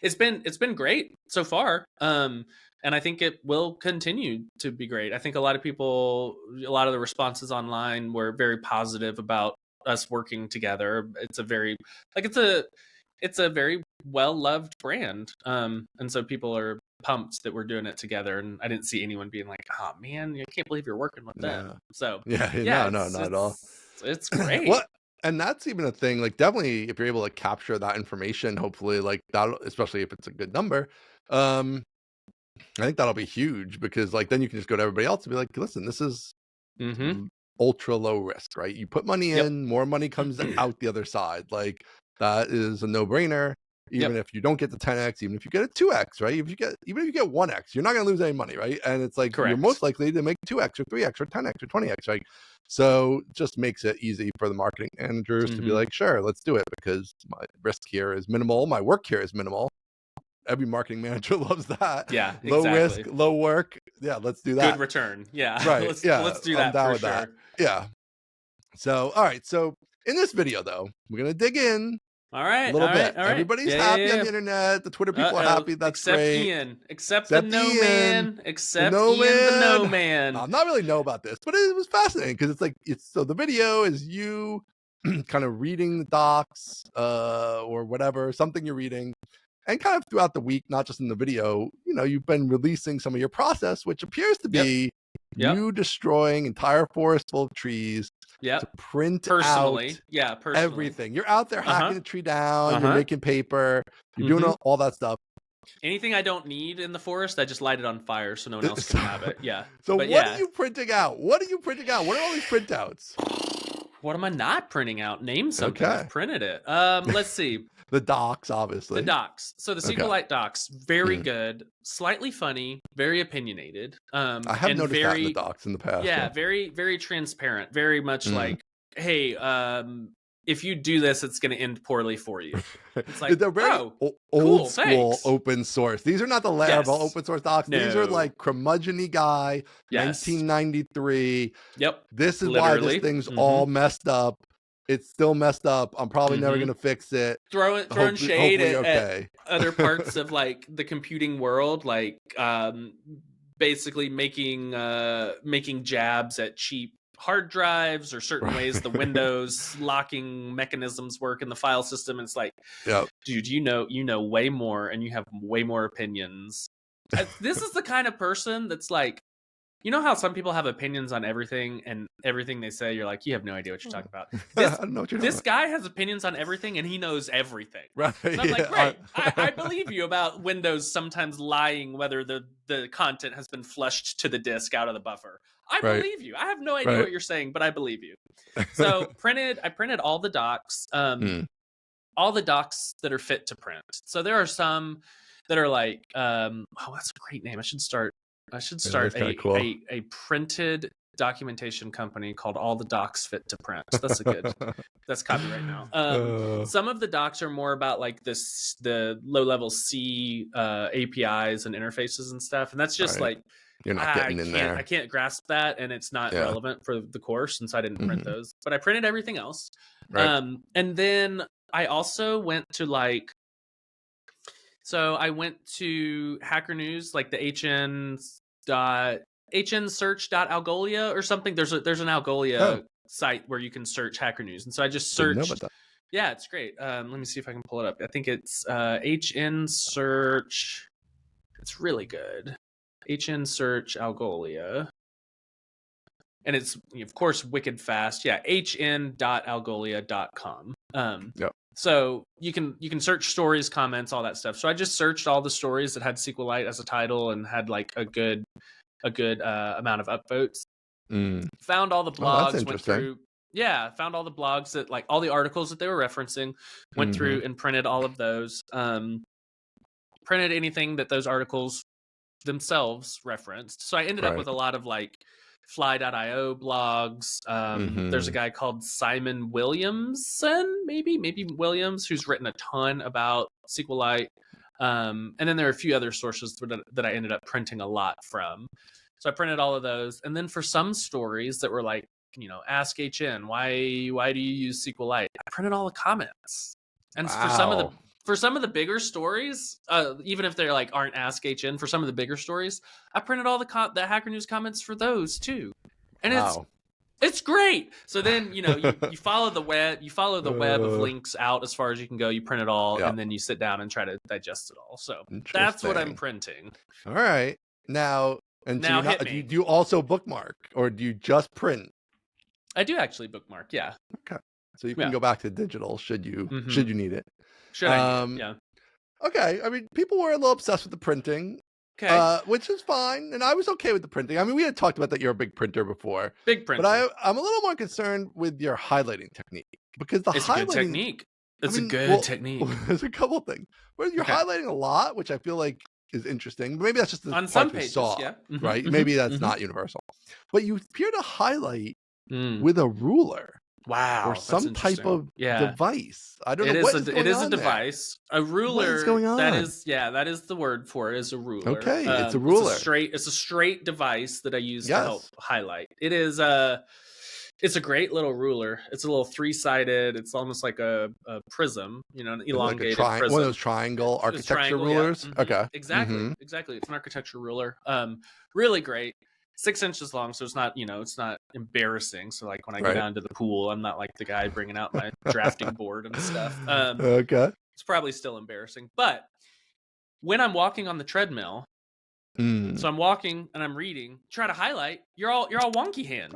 it's been great so far. And I think it will continue to be great. I think a lot of the responses online were very positive about us working together. It's a very well-loved brand. And so people are pumped that we're doing it together, and I didn't see anyone being like, oh man, I can't believe you're working with them. So no, not at all. It's great. And that's even a thing, like definitely if you're able to capture that information, hopefully like that, especially if it's a good number, I think that'll be huge, because like then you can just go to everybody else and be like, listen, this is ultra low risk, right? You put money in, more money comes out the other side. Like that is a no-brainer. Even if you don't get the 10x, even if you get a 2x, right? Even if you get 1x, you're not going to lose any money, right? And it's like you're most likely to make 2x or 3x or 10x or 20x, right? So just makes it easy for the marketing managers to be like, sure, let's do it, because my risk here is minimal, my work here is minimal. Every marketing manager loves that. Low risk, low work. Yeah, let's do that. Good return. Yeah. Right. let's do that for sure. That. Yeah. So, all right. So in this video, though, we're going to dig in. All right. A little bit. All right. Everybody's happy on the internet. The Twitter people are happy. That's great. Except the no man. Except Ian the no man. I'm not really know about this, but it was fascinating, because it's like so the video is you kind of reading the docs or whatever, something you're reading. And kind of throughout the week, not just in the video, you know, you've been releasing some of your process, which appears to be you destroying entire forest full of trees to print out everything. You're out there hacking a tree down, you're making paper, you're doing all that stuff. Anything I don't need in the forest, I just light it on fire so no one else can have it. Yeah. So what are you printing out? What are all these printouts? What am I not printing out? Name something. Okay. I've printed it. Let's see. The docs, obviously. The docs. So the SQLite docs, very good, slightly funny, very opinionated. I have and noticed very, that in the docs in the past. Yeah, very, very transparent. Very much like, hey, if you do this, it's going to end poorly for you. It's like, they're very old cool, school thanks. open source. These are not the Laravel open source docs. No. These are like curmudgeon-y guy, 1993. Yep. This is why this thing's all messed up. It's still messed up. I'm probably never going to fix it. Throwing shade at other parts of like the computing world, like basically making jabs at cheap hard drives or certain ways the Windows locking mechanisms work in the file system. And it's like, dude, you know way more, and you have way more opinions. This is the kind of person that's like, you know how some people have opinions on everything, and everything they say, you're like, you have no idea what you're talking about. I don't know what you're this guy has opinions on everything, and he knows everything. Right. So I'm like, great. I believe you about Windows sometimes lying whether the content has been flushed to the disk out of the buffer. I believe you. I have no idea what you're saying, but I believe you. So I printed all the docs, all the docs that are fit to print. So there are some that are like, that's a great name. I should start a printed documentation company called All the Docs Fit to Print. That's that's copyright now. Some of the docs are more about like the low level C APIs and interfaces and stuff. And that's just like, you're not getting in there. I can't grasp that, and it's not relevant for the course, since I didn't print those. But I printed everything else. And then I also went to like, so I went to Hacker News, like the hn.search.algolia or something. There's an Algolia site where you can search Hacker News, and so I just searched. Yeah, it's great. Let me see if I can pull it up. I think it's hn search. It's really good. HN search Algolia, and it's of course wicked fast. Yeah, hn.algolia.com. So you can search stories, comments, all that stuff. So I just searched all the stories that had SQLite as a title and had like a good amount of upvotes. Found all the blogs, went through. Yeah, found all the blogs that like all the articles that they were referencing. Went through and printed all of those. Printed anything that those articles themselves referenced. So I ended up with a lot of like fly.io blogs. There's a guy called Simon Williamson, maybe Williams, who's written a ton about SQLite. And then there are a few other sources that I ended up printing a lot from. So I printed all of those. And then for some stories that were like, ask HN, why do you use SQLite? I printed all the comments. And for some of the bigger stories, even if they're like aren't Ask HN, for some of the bigger stories, I printed all the Hacker News comments for those too, and it's great. So then you follow the web, web of links out as far as you can go. You print it all, and then you sit down and try to digest it all. So that's what I'm printing. All right, now do you also bookmark, or do you just print? I do actually bookmark. Yeah. Okay, so you can go back to digital should you need it. Should I? Yeah. Okay. I mean, people were a little obsessed with the printing, which is fine, and I was okay with the printing. I mean, we had talked about that you're a big printer before. Big printer. But I'm a little more concerned with your highlighting technique, because it's a good technique. It's a good technique. There's a couple things where you're highlighting a lot, which I feel like is interesting. Maybe that's just the on some pages, right? Maybe that's not universal, but you appear to highlight with a ruler. Wow, or some type of device. I don't know what is going on. It is a device. A ruler. What is going on? That is the word for it. Is a ruler. Okay, it's a ruler. It's a straight device that I use to help highlight. It is it's a great little ruler. It's a little 3-sided. It's almost like a prism, an elongated like prism. One of those triangle architecture rulers. Yeah. Okay, exactly. It's an architecture ruler. Really great. 6 inches long, so it's not embarrassing. So like when I go down to the pool, I'm not like the guy bringing out my drafting board and stuff. It's probably still embarrassing. But when I'm walking on the treadmill, so I'm walking and I'm reading, try to highlight, you're all wonky hand.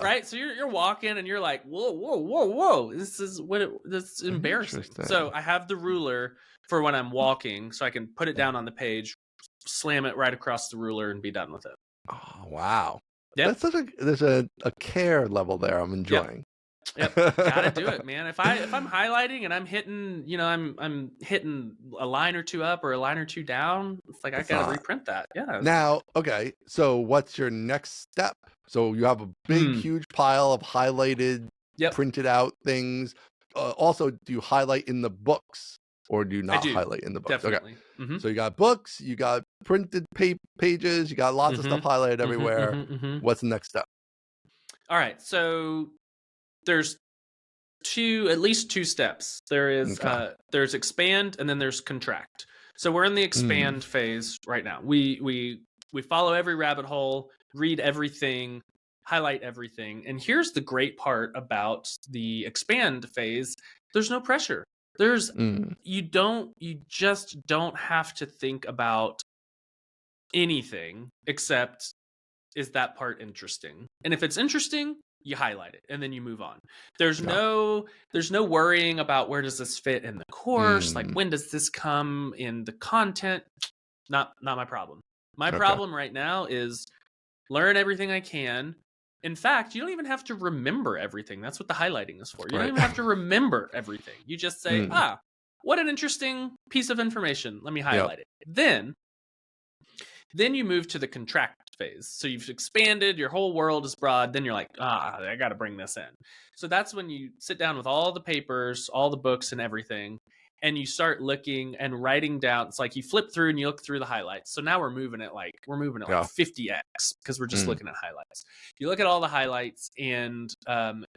Right? So you're walking and you're like, whoa. This is embarrassing. So I have the ruler for when I'm walking, so I can put it down on the page, slam it right across the ruler, and be done with it. Oh, wow. Yep. there's a care level there I'm Yep. enjoying. Yep, gotta do it, man. If I'm highlighting and I'm hitting, I'm hitting a line or two up or a line or two down, it's like I gotta reprint that. Yeah. Now, okay, so what's your next step? So you have a big, huge pile of highlighted, printed out things. Also, do you highlight in the books or do you not highlight in the books? Definitely. Okay. So you got books, you got printed pages, you got lots of stuff highlighted everywhere. What's the next step? All right, so there's at least two steps. There's expand and then there's contract. So we're in the expand phase right now. We follow every rabbit hole, read everything, highlight everything. And here's the great part about the expand phase. There's no pressure. You just don't have to think about anything except, is that part interesting? And if it's interesting, you highlight it and then you move on. There's no worrying about where does this fit in the course, like when does this come in the content. Not my problem. My problem right now is learn everything I can. In fact, you don't even have to remember everything. That's what the highlighting is for. You don't even have to remember everything. You just say, what an interesting piece of information, let me highlight it. Then you move to the contract phase. So you've expanded, your whole world is broad. Then you're like, I got to bring this in. So that's when you sit down with all the papers, all the books and everything, and you start looking and writing down. It's like you flip through and you look through the highlights. So now we're moving it like 50x because we're just looking at highlights. You look at all the highlights and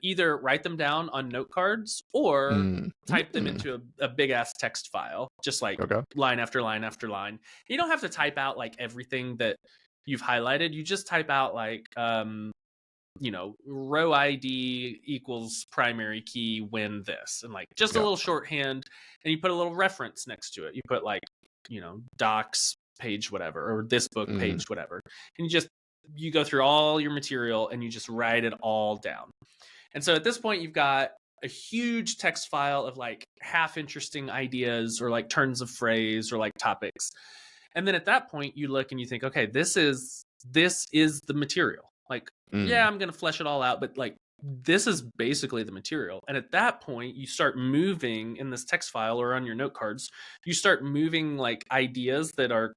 either write them down on note cards or type them into a big ass text file, just like line after line after line. You don't have to type out like everything that you've highlighted. You just type out like row ID equals primary key when this, and like just a little shorthand, and you put a little reference next to it. You put like, docs page whatever, or this book page whatever, and you go through all your material and you just write it all down. And so at this point you've got a huge text file of like half interesting ideas or like turns of phrase or like topics. And then at that point you look and you think, okay, this is the material. Like, I'm going to flesh it all out, but like, this is basically the material. And at that point, you start moving in this text file or on your note cards, you start moving like ideas that are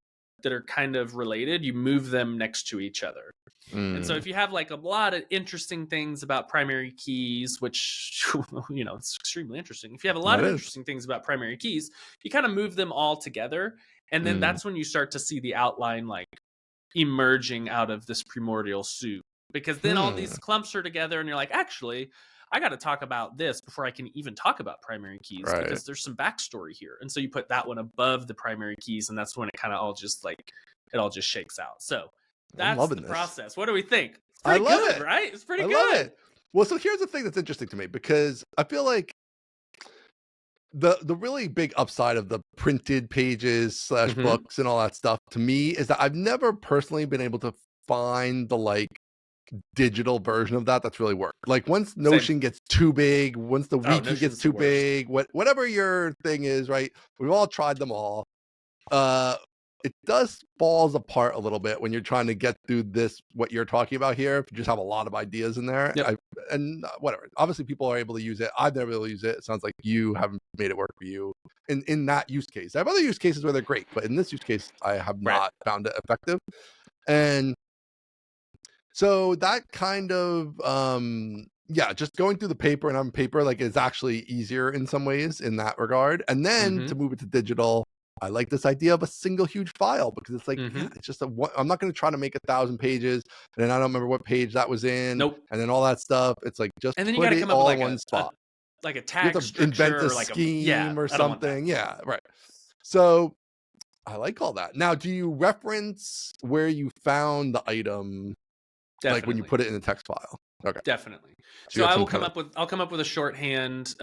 kind of related. You move them next to each other. And so if you have like a lot of interesting things about primary keys, which, it's extremely interesting. If you have a lot of interesting things about primary keys, you kind of move them all together. And then that's when you start to see the outline like emerging out of this primordial soup, because then all these clumps are together and you're like, actually, I got to talk about this before I can even talk about primary keys, because there's some backstory here. And so you put that one above the primary keys, and that's when it kind of all just like, it all just shakes out. So that's the process. What do we think? It's pretty good, right? It's pretty good. I love it. Well, so here's the thing that's interesting to me, because I feel like the really big upside of the printed pages / books and all that stuff to me is that I've never personally been able to find the like digital version of that's really worked. Like once Notion gets too big, once the wiki gets too big, whatever your thing is, right? We've all tried them all. It does falls apart a little bit when you're trying to get through this, what you're talking about here. If you just have a lot of ideas in there, and whatever. Obviously, people are able to use it. I've never been able to use it. It sounds like you haven't made it work for you in that use case. I have other use cases where they're great, but in this use case, I have not found it effective. And so that kind of just going through the paper and on paper like is actually easier in some ways in that regard. And then to move it to digital, I like this idea of a single huge file, because it's like it's just I'm not going to try to make 1,000 pages and then I don't remember what page that was in. And then all that stuff. It's like just and then put you it come up all with like in one spot. Like a tag you have to invent a scheme or something. Yeah, right. So I like all that. Now, do you reference where you found the item? Definitely. Like when you put it in the text file? Okay. Definitely. So I'll come up with a shorthand.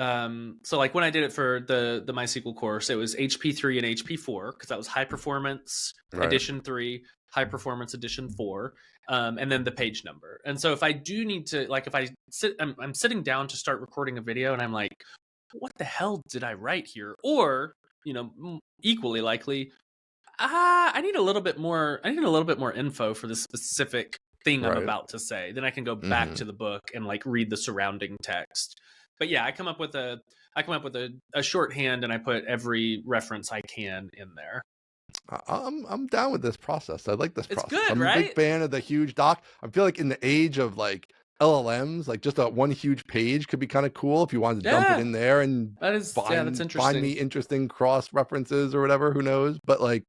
So like when I did it for the MySQL course, it was HP3 and HP4, because that was high performance edition 3, high performance edition 4, and then the page number. And so if I do need to, like if I'm sitting down to start recording a video and I'm like, what the hell did I write here? Or, equally likely, I need a little bit more info for the specific thing I'm Right. about to say. Then I can go back to the book and like read the surrounding text. But yeah, I come up with a shorthand, and I put every reference I can in there. I'm down with this process. I like this It's process. good, I'm a big right? fan of the huge doc. I feel like in the age of like LLMs, like just a one huge page could be kind of cool if you wanted to dump it Yeah, in there and that's find me interesting. interesting cross references or whatever. Who knows? But like,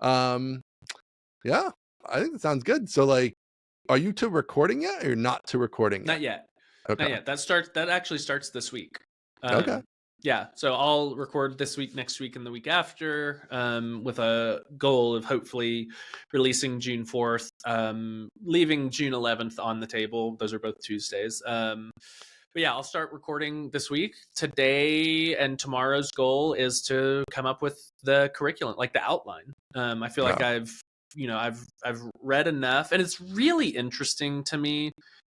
um, yeah, I think that sounds good. So like, are you to recording yet, or you're not to recording Not yet? yet. Okay. Not yet. That actually starts this week. Okay. Yeah, so I'll record this week, next week, and the week after, with a goal of hopefully releasing June 4th, leaving June 11th on the table. Those are both Tuesdays. But yeah, I'll start recording this week. Today and tomorrow's goal is to come up with the curriculum, like the outline. I feel like I've read enough, and it's really interesting to me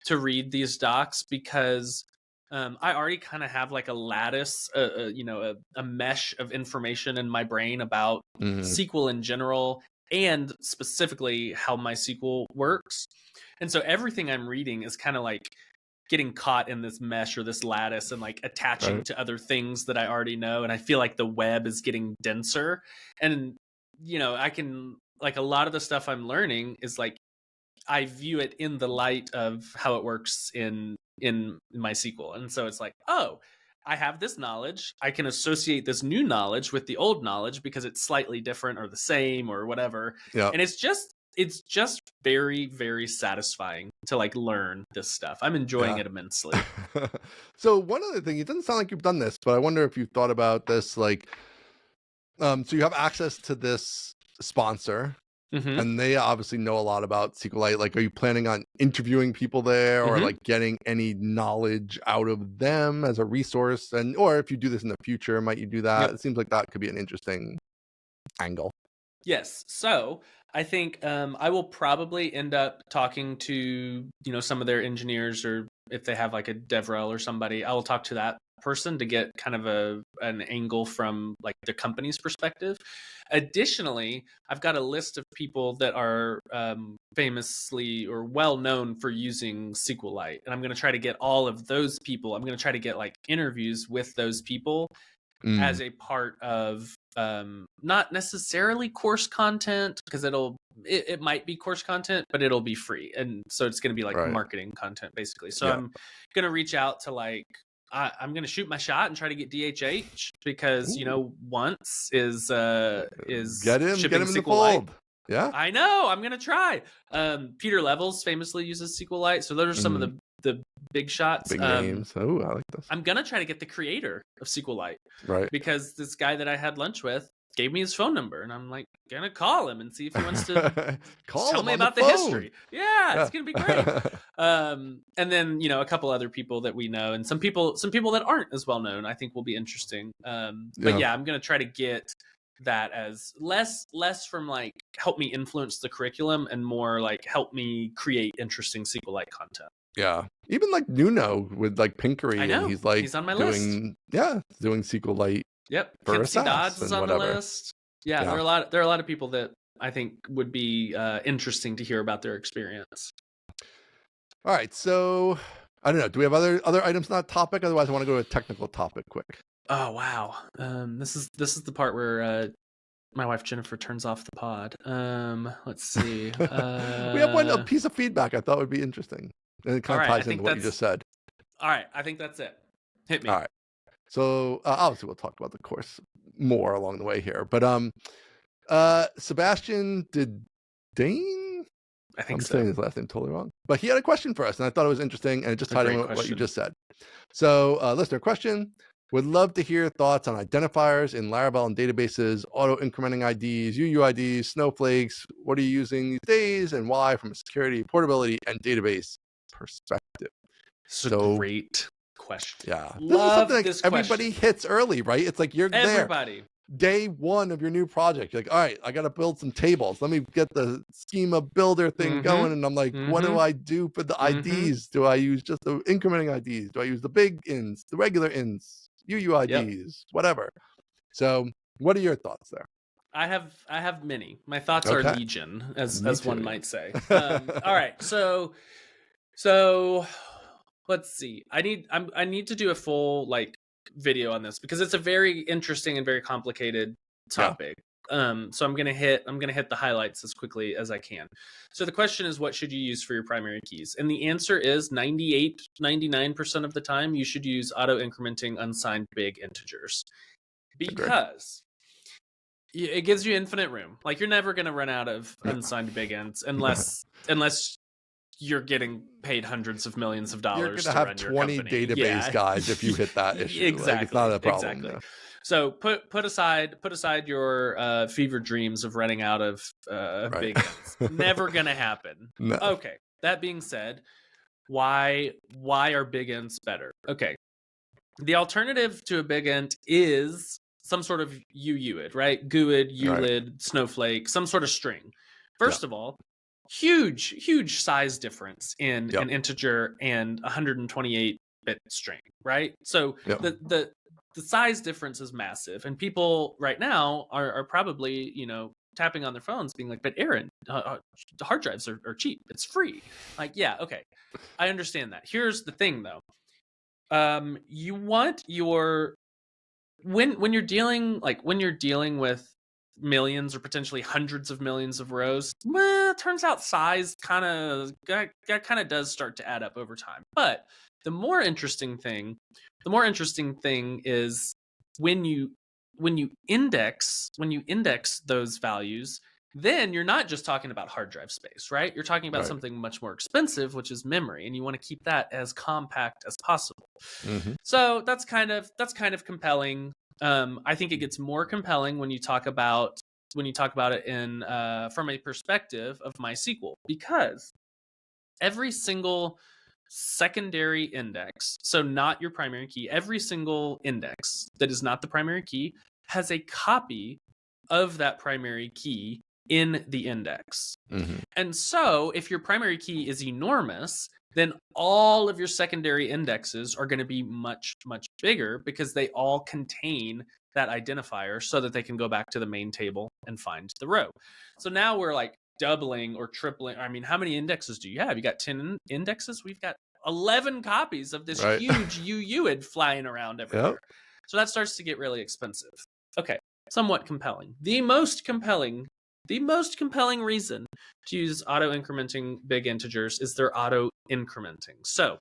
to read these docs because I already kind of have like a lattice, a mesh of information in my brain about SQL in general, and specifically how MySQL works. And so everything I'm reading is kind of like getting caught in this mesh or this lattice and like attaching to other things that I already know. And I feel like the web is getting denser. And, I can, like, a lot of the stuff I'm learning is like, I view it in the light of how it works in MySQL. And so it's like, oh, I have this knowledge. I can associate this new knowledge with the old knowledge because it's slightly different or the same or whatever. Yeah. And it's just very, very satisfying to like learn this stuff. I'm enjoying it immensely. So one other thing, it doesn't sound like you've done this, but I wonder if you've thought about this, like, so you have access to this sponsor, and they obviously know a lot about SQLite. Like, are you planning on interviewing people there, or like getting any knowledge out of them as a resource? And or if you do this in the future, might you do that? Yep. It seems like that could be an interesting angle. Yes. So I think I will probably end up talking to, some of their engineers, or if they have like a DevRel or somebody, I will talk to that person to get kind of an angle from like the company's perspective. Additionally, I've got a list of people that are famously or well known for using SQLite, and I'm going to try to get all of those people. I'm going to try to get like interviews with those people as a part of not necessarily course content, because it might be course content, but it'll be free, and so it's going to be like marketing content basically. So I'm going to reach out to like I'm going to shoot my shot and try to get DHH, because once is get him shipping in the SQLite. fold. Yeah, I know. I'm going to try. Peter Levels famously uses SQLite, so those are some of the big shots, big names. Oh, I like this. I'm gonna try to get the creator of SQLite, right? Because this guy that I had lunch with gave me his phone number, and I'm like gonna call him and see if he wants to tell me about the history. Yeah, it's gonna be great. And then a couple other people that we know, and some people that aren't as well known, I think will be interesting. But yeah, I'm gonna try to get that as less from like help me influence the curriculum, and more like help me create interesting SQLite content. Yeah, even like Nuno with like Pinkery, and he's on my list. Doing SQLite. Yep, for Kempsey Dodds is on the whatever. list. Yeah, there are a lot of people that I think would be interesting to hear about their experience. All right, so I don't know. Do we have other items on that topic? Otherwise, I want to go to a technical topic quick. Oh wow, this is the part where my wife Jennifer turns off the pod. Let's see. We have a piece of feedback I thought would be interesting, and it kind of ties into what you just said. All right, I think that's it. Hit me. All right. So obviously we'll talk about the course more along the way here, but Sebastian Dane, I think I'm so. saying his last name totally wrong, but he had a question for us, and I thought it was interesting, and it just tied in with what you just said. So listener question: would love to hear thoughts on identifiers in Laravel and databases, auto incrementing IDs, UUIDs, snowflakes. What are you using these days, and why, from a security, portability, and database perspective? So great question. Yeah, this is something like everybody hits early, right? It's like you're everybody there. Day one of your new project. You're like, all right, I got to build some tables. Let me get the schema builder thing going. And I'm like, what do I do for the IDs? Do I use just the incrementing IDs? Do I use the big ins, the regular ins, UUIDs, whatever? So what are your thoughts there? I have many. My thoughts are legion, as one might say. All right, so let's see. I need to do a full like video on this because it's a very interesting and very complicated topic. So I'm gonna hit the highlights as quickly as I can. So the question is, what should you use for your primary keys? And the answer is 99% of the time you should use auto incrementing unsigned big integers, because it gives you infinite room. Like you're never gonna run out of unsigned big ints unless you're getting paid hundreds of millions of dollars to run your company. You're gonna have 20 database guys if you hit that issue. Exactly, like, it's not a problem. Exactly. Yeah. So put aside your fever dreams of running out of big ints. Never gonna happen. No. Okay. That being said, why are big ints better? Okay. The alternative to a big int is some sort of UUID, right? GUID, ULID, snowflake, some sort of string. First of all, huge size difference in an integer and 128-bit string, right? So the size difference is massive, and people right now are probably, tapping on their phones being like, but Aaron, hard drives are cheap. It's free. Like, yeah, okay. I understand that. Here's the thing though. You want your, when you're dealing with millions or potentially hundreds of millions of rows, well, it turns out size kind of does start to add up over time. But the more interesting thing is when you index those values, then you're not just talking about hard drive space, right? You're talking about something much more expensive, which is memory, and you want to keep that as compact as possible. Mm-hmm. So that's kind of compelling. I think it gets more compelling when you talk about it in from a perspective of MySQL, because every single secondary index, so not your primary key, every single index that is not the primary key has a copy of that primary key in the index. Mm-hmm. And so if your primary key is enormous, then all of your secondary indexes are going to be much, much bigger because they all contain that identifier so that they can go back to the main table and find the row. So now we're like doubling or tripling. I mean, how many indexes do you have? You got 10 indexes? We've got 11 copies of this huge UUID flying around everywhere. Yep. So that starts to get really expensive. Okay, somewhat compelling. The most compelling reason to use auto incrementing big integers is they're auto incrementing. So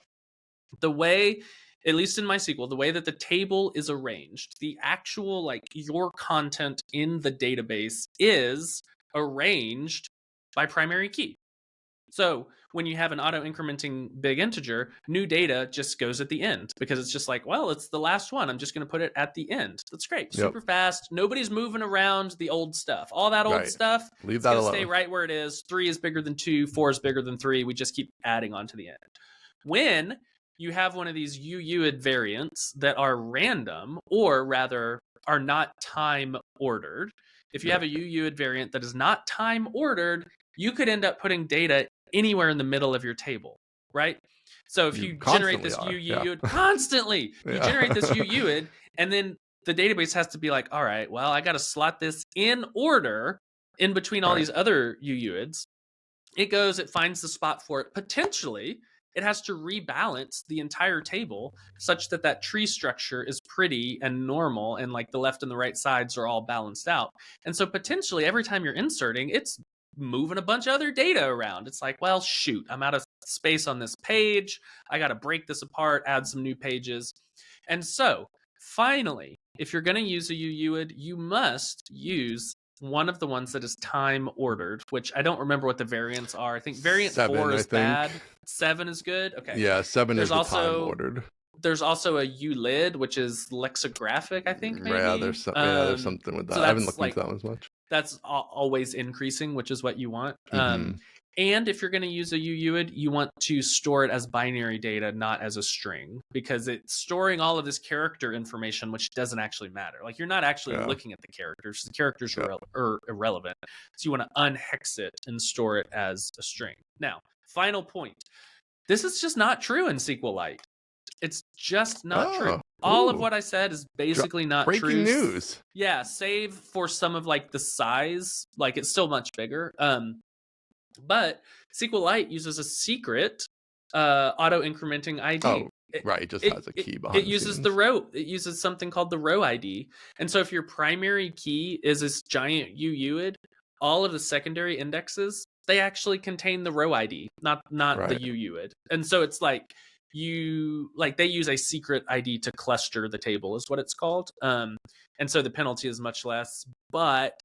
the way, at least in MySQL, the way that the table is arranged, the actual, like, your content in the database is arranged by primary key. So when you have an auto incrementing big integer, new data just goes at the end because it's just like, well, it's the last one. I'm just going to put it at the end. That's great. Super fast. Nobody's moving around the old stuff. All that old stuff, leave that alone. Stay right where it is. 3 is bigger than 2. 4 is bigger than 3. We just keep adding on to the end. When you have one of these UUID variants that are random, or rather are not time ordered, if you have a UUID variant that is not time ordered, you could end up putting data anywhere in the middle of your table, right? So if you generate this UUID constantly, you generate this UUID, and then the database has to be like, all right, well, I got to slot this in order in between all these other UUIDs. It finds the spot for it. Potentially, it has to rebalance the entire table such that that tree structure is pretty and normal, and like the left and the right sides are all balanced out. And so potentially every time you're inserting, it's moving a bunch of other data around. It's like, well, shoot, I'm out of space on this page. I got to break this apart, add some new pages. And so finally, if you're going to use a UUID, you must use one of the ones that is time ordered, which I don't remember what the variants are. I think variant 4 is bad. 7 is good. Okay. Yeah, 7 is also time ordered. There's also a ULID, which is lexicographic, I think, maybe. Yeah, there's something with that. So I haven't looked into that one as much. That's always increasing, which is what you want. Mm-hmm. And if you're going to use a UUID, you want to store it as binary data, not as a string, because it's storing all of this character information, which doesn't actually matter. Like, you're not actually looking at the characters. The characters are irrelevant. So you want to unhex it and store it as a string. Now, final point. This is just not true in SQLite. It's just not true. Oh, All of ooh. what I said is basically not true. Breaking news. Yeah, save for some of like the size, like it's still much bigger. But SQLite uses a secret auto incrementing ID. Oh, right. It just has a key behind It the uses scenes. the row. It uses something called the row ID. And so if your primary key is this giant UUID, all of the secondary indexes, they actually contain the row ID, not Right. the UUID. And so it's like they use a secret ID to cluster the table is what it's called. And so the penalty is much less, but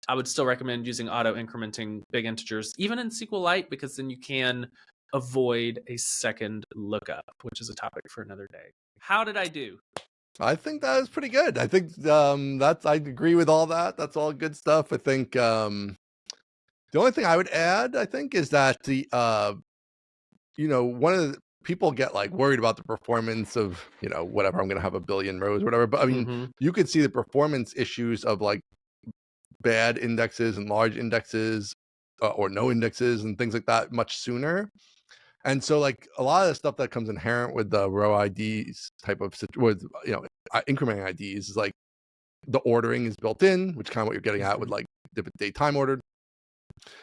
I would still recommend using auto incrementing big integers, even in SQLite, because then you can avoid a second lookup, which is a topic for another day. How did I do? I think that is pretty good. I think I agree with all that. That's all good stuff. I think the only thing I would add, I think, is that one of the people get like worried about the performance of, whatever, I'm going to have a billion rows or whatever. But I mean, you could see the performance issues of like bad indexes and large indexes or no indexes and things like that much sooner. And so like a lot of the stuff that comes inherent with the row IDs type of with, incrementing IDs is like the ordering is built in, which kind of what you're getting at with like different date time ordered.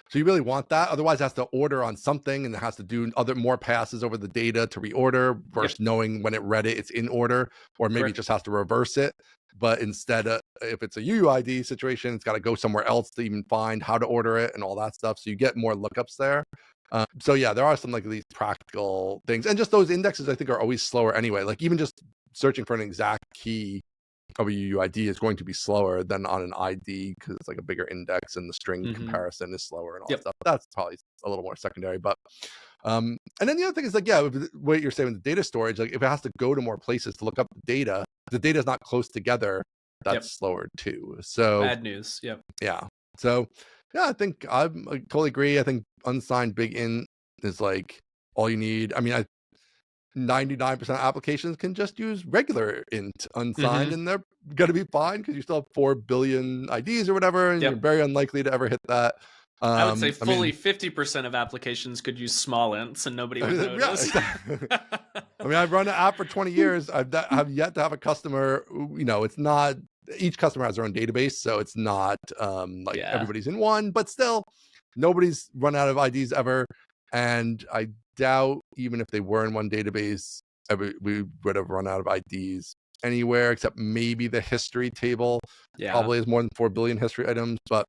So you really want that. Otherwise, it has to order on something and it has to do more passes over the data to reorder versus knowing when it read it, it's in order, or maybe it just has to reverse it. But instead, if it's a UUID situation, it's got to go somewhere else to even find how to order it and all that stuff. So you get more lookups there. So yeah, there are some like these practical things, and just those indexes I think are always slower anyway. Like even just searching for an exact key of a UUID is going to be slower than on an ID because it's like a bigger index and the string comparison is slower and all that stuff. That's probably a little more secondary. But and then the other thing is like, what you're saying with the data storage, like if it has to go to more places to look up the data is not close together, that's slower too. So bad news. Yeah. So yeah, I think I totally agree. I think unsigned big int is like all you need. I mean, 99% of applications can just use regular int unsigned and they're going to be fine because you still have 4 billion IDs or whatever, and you're very unlikely to ever hit that. I would say fully 50% of applications could use small ints and nobody would notice. I mean, I've run an app for 20 years. I've yet to have a customer, it's not, each customer has their own database, so it's not everybody's in one, but still nobody's run out of IDs ever. And I doubt even if they were in one database, we would have run out of IDs anywhere except maybe the history table. Probably has more than 4 billion history items. But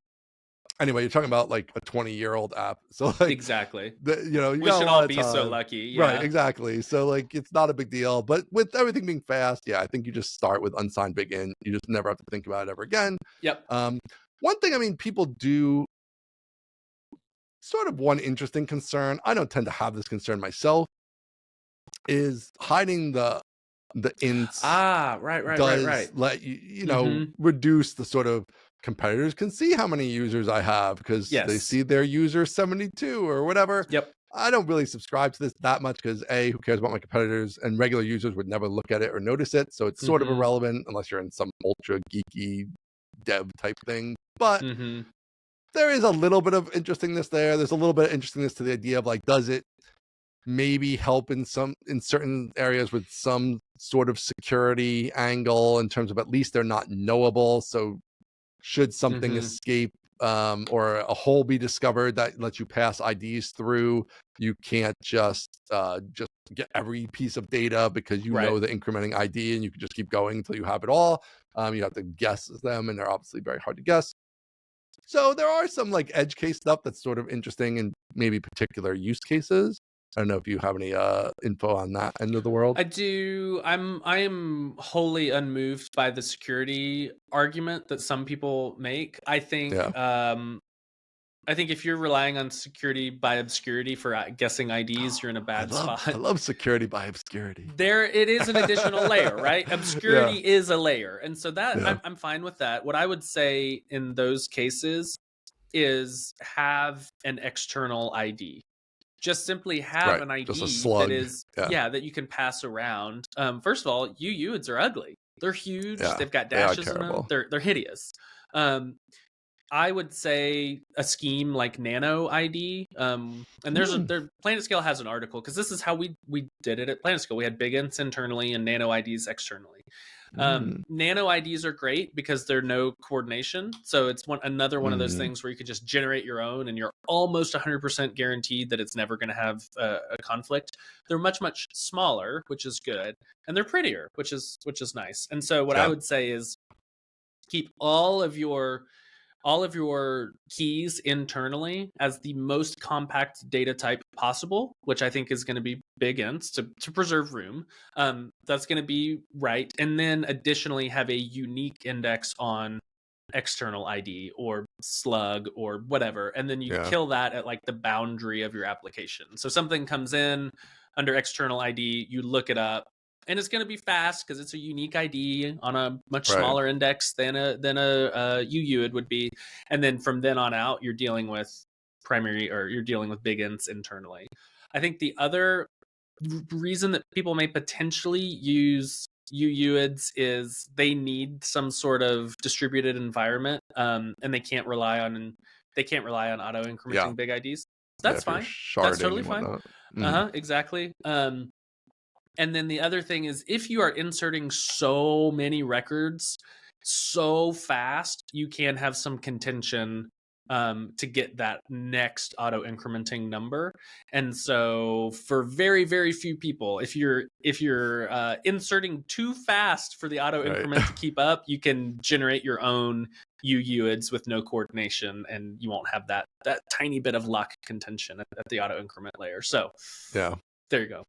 anyway, you're talking about like a 20-year-old app. So like exactly, you we should all be so lucky. Right, exactly. So like it's not a big deal. But with everything being fast, I think you just start with unsigned big int. You just never have to think about it ever again. One thing, I mean, people do sort of one interesting concern, I don't tend to have this concern myself, is hiding the ints. Right. Let you, reduce the sort of competitors can see how many users I have because they see their user 72 or whatever. I don't really subscribe to this that much because who cares about my competitors, and regular users would never look at it or notice it. So it's sort of irrelevant unless you're in some ultra geeky dev type thing. But there is a little bit of interestingness there. There's a little bit of interestingness to the idea of like, does it maybe help in certain areas with some sort of security angle in terms of at least they're not knowable. So should something escape or a hole be discovered that lets you pass IDs through, you can't just get every piece of data because you know the incrementing ID and you can just keep going until you have it all. You have to guess them, and they're obviously very hard to guess. So there are some like edge case stuff that's sort of interesting in maybe particular use cases. I don't know if you have any info on that end of the world. I do. I am wholly unmoved by the security argument that some people make. I think I think if you're relying on security by obscurity for guessing IDs, you're in a bad spot. I love security by obscurity. It is an additional layer, right? Obscurity is a layer. And so that I'm fine with that. What I would say in those cases is have an external ID. Just simply have an ID that is that you can pass around. First of all, UUIDs are ugly. They're huge. They've got dashes in them. They're hideous. I would say a scheme like Nano ID. And PlanetScale has an article, because this is how we did it at PlanetScale. We had big ints internally and Nano IDs externally. Nano IDs are great because they're no coordination. So it's another one of those things where you could just generate your own and you're almost 100% guaranteed that it's never going to have a conflict. They're much, much smaller, which is good. And they're prettier, which is nice. And so what I would say is keep all of your keys internally as the most compact data type possible, which I think is going to be big ints to preserve room. That's going to be right. And then additionally have a unique index on external ID or slug or whatever. And then you kill that at like the boundary of your application. So something comes in under external ID, you look it up, and it's going to be fast because it's a unique ID on a much smaller index than a UUID would be. And then from then on out, you're dealing with you're dealing with big ints internally. I think the other reason that people may potentially use UUIDs is they need some sort of distributed environment, and they can't rely on auto incrementing big IDs. That's fine. That's totally fine. Exactly. And then the other thing is, if you are inserting so many records so fast, you can have some contention to get that next auto incrementing number. And so for very, very few people, if you're inserting too fast for the auto increment to keep up, you can generate your own UUIDs with no coordination, and you won't have that tiny bit of luck contention at the auto increment layer. So there you go.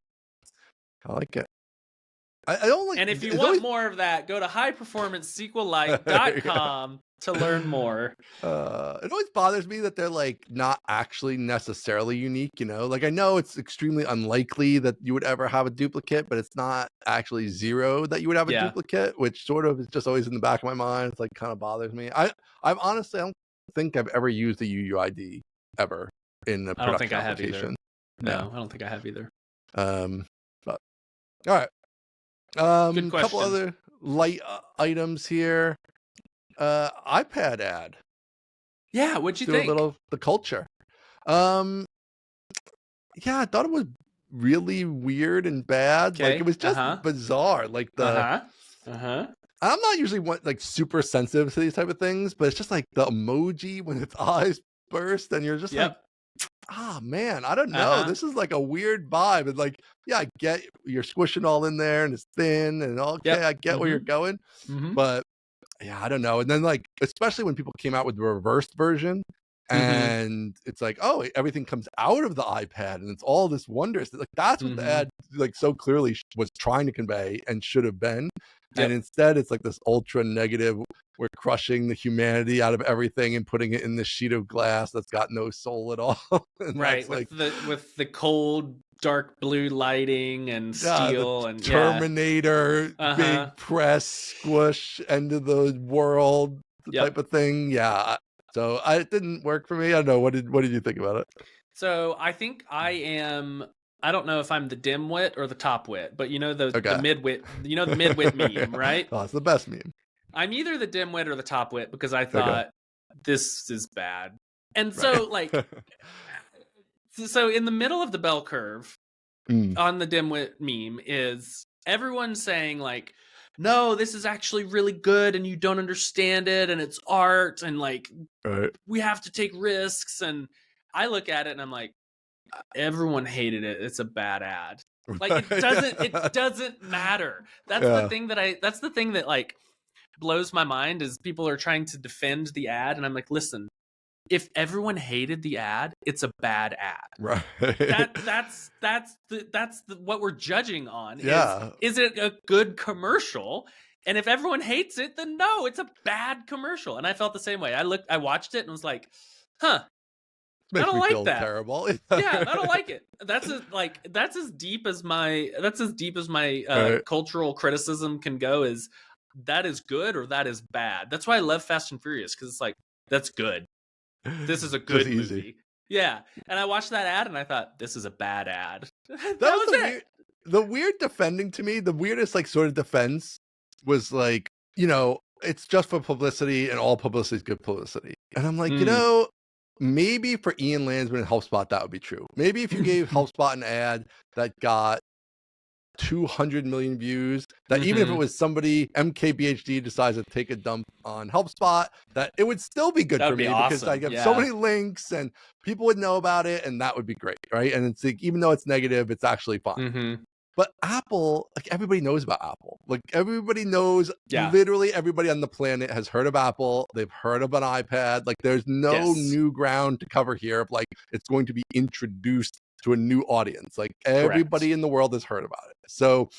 I like it. I don't like. And if you want more of that, go to highperformanceSQLite.com to learn more. It always bothers me that they're like not actually necessarily unique. You know, like I know it's extremely unlikely that you would ever have a duplicate, but it's not actually zero that you would have a duplicate, which sort of is just always in the back of my mind. It's like kind of bothers me. I'm honestly, I don't think I've ever used a UUID ever in a production application. No, I don't think I have either. But all right. Good question. Couple other light items here. iPad ad. Yeah, what'd you think? A little the culture. Yeah, I thought it was really weird and bad. Okay. Like it was just bizarre. Like the I'm not usually like super sensitive to these type of things, but it's just like the emoji when its eyes burst, and you're just like, man, I don't know. This is like a weird vibe. And like, yeah, I get you're squishing all in there and it's thin and okay, I get where you're going. But yeah, I don't know. And then like, especially when people came out with the reversed version and it's like, oh, everything comes out of the iPad and it's all this wondrous. Like that's what the ad like so clearly was trying to convey and should have been. And instead it's like this ultra negative, we're crushing the humanity out of everything and putting it in this sheet of glass that's got no soul at all. Right, with the cold dark blue lighting and steel and Terminator big press squish end of the world type of thing. Yeah. So it didn't work for me. I don't know. What did you think about it? So I think I don't know if I'm the dimwit or the topwit, but you know the midwit, the midwit meme, right? Oh, it's the best meme. I'm either the dimwit or the topwit because I thought this is bad. And so like so in the middle of the bell curve on the dimwit meme is everyone saying like, no, this is actually really good and you don't understand it and it's art and like we have to take risks. And I look at it and I'm like, everyone hated it. It's a bad ad. Like it doesn't matter. That's the thing that like blows my mind is people are trying to defend the ad and I'm like, listen, if everyone hated the ad, it's a bad ad. Right. That's what we're judging on. Is it a good commercial? And if everyone hates it, then no, it's a bad commercial. And I felt the same way. I watched it and was like, I don't like that. Terrible. Yeah, I don't like it. That's as deep as my cultural criticism can go. Is that is good or that is bad? That's why I love Fast and Furious, because it's like that's good. This is a good movie. Yeah, and I watched that ad and I thought this is a bad ad. that was the weird defending to me. The weirdest like sort of defense was like, you know, it's just for publicity, and all publicity is good publicity. And I'm like, Mm. maybe for Ian Landsman and HelpSpot, that would be true. Maybe if you gave HelpSpot an ad that got 200 million views, that even if it Mhm. was somebody, MKBHD, decides to take a dump on HelpSpot, that it would still be good That for would be me because I awesome. get so Yeah. many links and people would know about it, and that would be great, right? And it's like, even though it's negative, it's actually fine. Mhm. But Apple, like, everybody knows about Apple. Like, everybody knows, Yeah. literally everybody on the planet has heard of Apple. They've heard of an iPad. Like, there's no Yes. new ground to cover here of like it's going to be introduced to a new audience. Like, Correct. everybody in the world has heard about it. So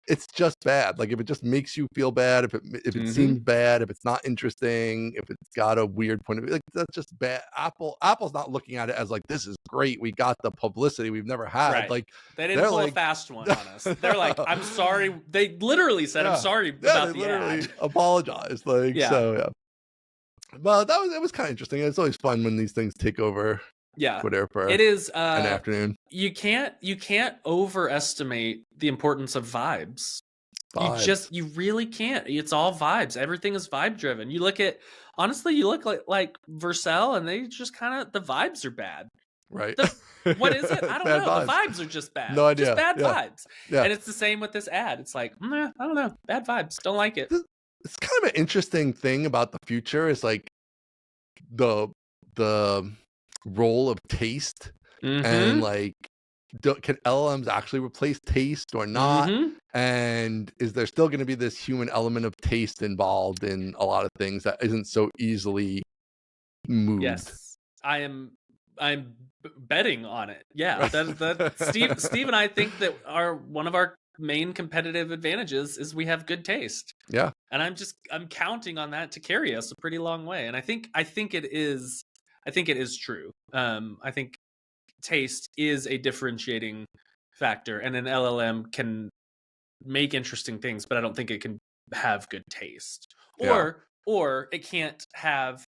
it's just bad. Like, if it just makes you feel bad, if it Mhm. seems bad, if it's not interesting, if it's got a weird point of view, like, that's just bad. Apple's not looking at it as like, this is great, we got the publicity we've never had. Right. Like, They didn't they're pull a like, fast one on us. They're like, I'm sorry. They literally said, I'm sorry yeah, about they the literally ad. apologized. Like, Yeah. so yeah. But it was kind of interesting. It's always fun when these things take over Yeah. Twitter for It is an afternoon. You can't overestimate the importance of vibes. Vibes. You really can't. It's all vibes. Everything is vibe driven. You look at, honestly, you look like Vercel, and they just kind of, the vibes are bad. Right. What is it? I don't Bad know. vibes. The vibes are just bad. No idea. Just bad Yeah. vibes. Yeah. And it's the same with this ad. It's like, I don't know. Bad vibes. Don't like it. It's kind of an interesting thing about the future is like the role of taste and like, can LLMs actually replace taste or not? And is there still going to be this human element of taste involved in a lot of things that isn't so easily moved? Yes, I'm betting on it. Yeah, that Steve and I think that one of our main competitive advantages is we have good taste. Yeah, and I'm counting on that to carry us a pretty long way. And I think it is true. I think taste is a differentiating factor, and an LLM can make interesting things, but I don't think it can have good taste. Or it can't have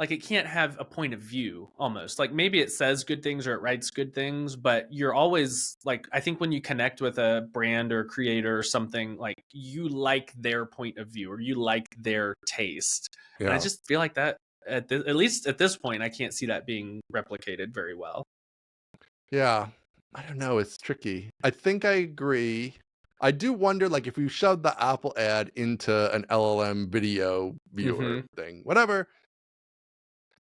it can't have a point of view. Almost like maybe it says good things or it writes good things, but you're always like, I think when you connect with a brand or creator or something, like, you like their point of view or you like their taste. And I just feel like that at least at this point, I can't see that being replicated very well. Yeah, I don't know. It's tricky. I think I agree. I do wonder, like, if you shoved the Apple ad into an LLM video viewer thing, whatever,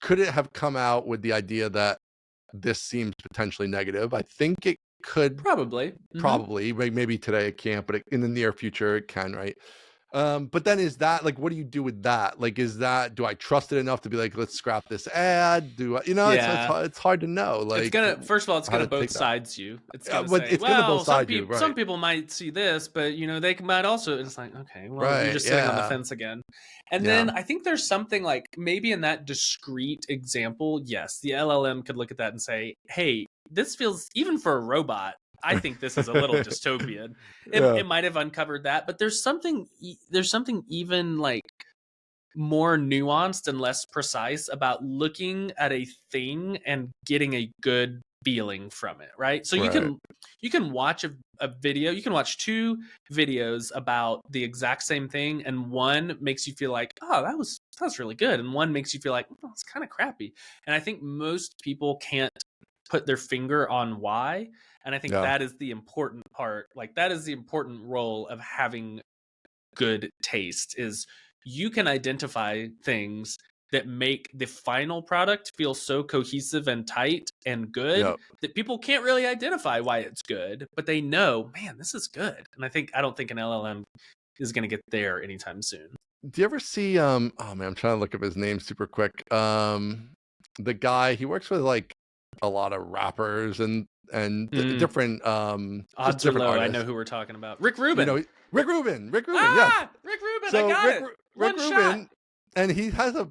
could it have come out with the idea that this seems potentially negative? I think it could. Probably. Maybe today it can't, but in the near future it can, right? But then is that like, what do you do with that? Like, do I trust it enough to be like, let's scrap this ad? It's hard to know. Like, first of all, it's gonna both sides you. It's gonna say, gonna both side you, right? Some people might see this, but they might also. It's like, okay, well, you're just sitting on the fence again. And then I think there's something like, maybe in that discrete example, yes, the LLM could look at that and say, hey, this feels, even for a robot, I think this is a little dystopian. It might have uncovered that, but there's something even like more nuanced and less precise about looking at a thing and getting a good feeling from it, right? So you can watch a video, you can watch two videos about the exact same thing, and one makes you feel like, oh, that was really good, and one makes you feel like, oh, it's kind of crappy. And I think most people can't put their finger on why. And I think that is the important part. Like, that is the important role of having good taste, is you can identify things that make the final product feel so cohesive and tight and good that people can't really identify why it's good, but they know, man, this is good. And I don't think an LLM is going to get there anytime soon. Do you ever see, oh man, I'm trying to look up his name super quick. The guy, he works with like a lot of rappers and different odds are low. I know who we're talking about. Rick Rubin. Rick Rubin. Rick Rubin. So I got it. Rick Rubin, and he has a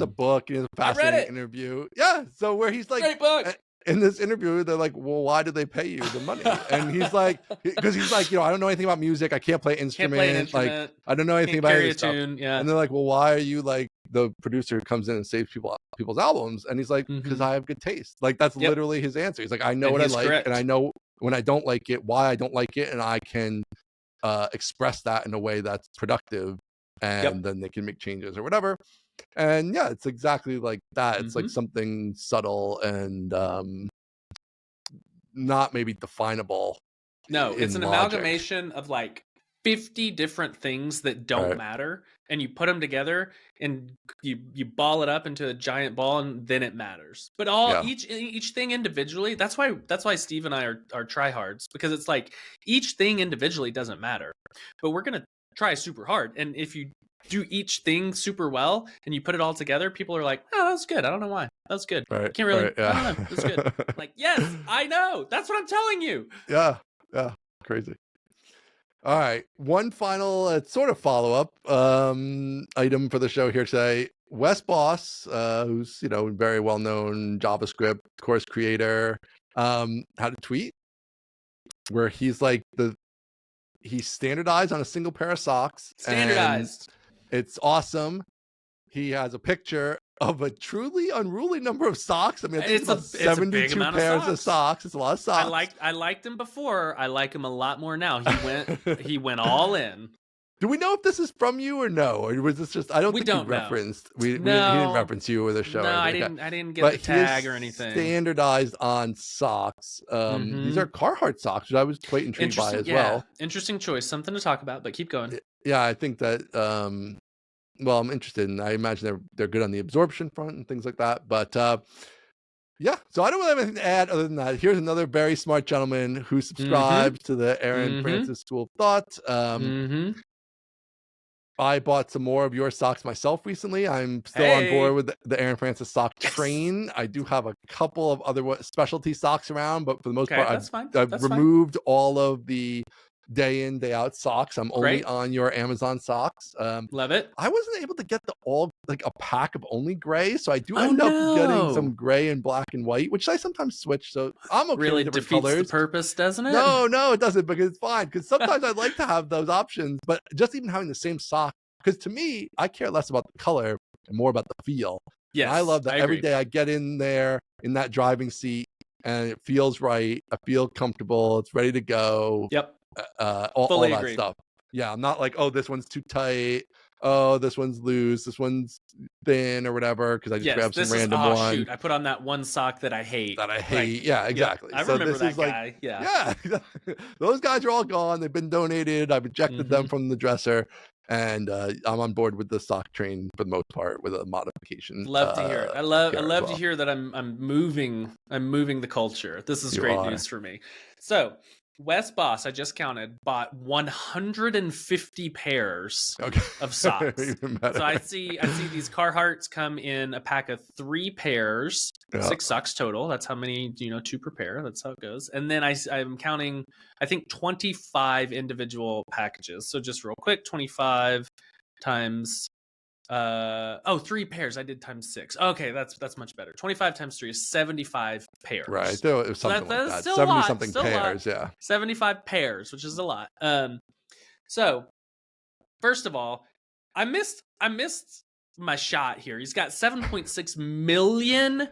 book. He has a fascinating interview. Yeah. So where he's like, great book. In this interview, they're like, well, why did they pay you the money? And he's like, because he's like, I don't know anything about music. I can't play an instrument. Like, I don't know anything about any stuff. Yeah. And they're like, well, why are you like the producer who comes in and saves people's albums? And he's like, because I have good taste. Like, that's literally his answer. He's like, I know what I like, and I know when I don't like it, why I don't like it, and I can express that in a way that's productive and then they can make changes or whatever. And yeah, it's exactly like that. It's like something subtle and not maybe definable. No, it's an logic. amalgamation of like 50 different things that don't matter, and you put them together and you ball it up into a giant ball, and then it matters. But each thing individually, that's why Steve and I are tryhards, because it's like each thing individually doesn't matter, but we're gonna try super hard. And if you do each thing super well and you put it all together, people are like, oh, that was good. I don't know why. That was good. Can't really, I don't know. That's good. Like, yes, I know. That's what I'm telling you. Yeah. Crazy. All right. One final sort of follow-up item for the show here today. Wes Boss, who's, very well-known JavaScript course creator, had a tweet where he's like he's standardized on a single pair of socks. Standardized. It's awesome. He has a picture of a truly unruly number of socks. I mean, I think it's about 72 pairs of socks. It's a lot of socks. I liked him before. I like him a lot more now. He went all in. Do we know if this is from you or no? Or was this just, I don't think he referenced. He didn't reference you or the show. No, I didn't get the tag or anything. Standardized on socks. These are Carhartt socks, which I was quite intrigued by as well. Interesting choice. Something to talk about, but keep going. Yeah, I think that, well, I'm interested, and I imagine they're good on the absorption front and things like that. But yeah, so I don't really have anything to add other than that. Here's another very smart gentleman who subscribes to the Aaron Francis School of Thought. I bought some more of your socks myself recently. I'm still on board with the Aaron Francis sock train. I do have a couple of other specialty socks around, but for the most part, I've removed all of the day in, day out socks. I'm only on your Amazon socks. Love it. I wasn't able to get a pack of only gray, so I do end up getting some gray and black and white, which I sometimes switch. So I'm okay really with different defeats colors. The purpose, doesn't it? No, it doesn't, because it's fine. Because sometimes I'd like to have those options, but just even having the same sock, because to me, I care less about the color and more about the feel. Yes, and I love that every day I get in there in that driving seat and it feels right. I feel comfortable. It's ready to go. Yep. All that stuff. Yeah, I'm not like, oh, this one's too tight. Oh, this one's loose. This one's thin or whatever, because I just grabbed some random one. Shoot, I put on that one sock that I hate. Yeah, exactly. I remember that guy. Yeah. Those guys are all gone. They've been donated. I've ejected them from the dresser. And I'm on board with the sock train for the most part, with a modification. Love to hear it. I love to hear that I'm moving the culture. This is great news for me. So Wes Boss, I just counted, bought 150 pairs of socks. So I see these Carhartts come in a pack of 3 pairs, 6 socks total. That's how many, 2 per pair. That's how it goes. And then I'm counting, I think 25 individual packages. So just real quick, 25 times 3 pairs. I did times 6. Okay, that's much better. 25 times 3 is 75 pairs. Right. So it was something like that. 70 something pairs, yeah. 75 pairs, which is a lot. So first of all, I missed my shot here. He's got 7.6 million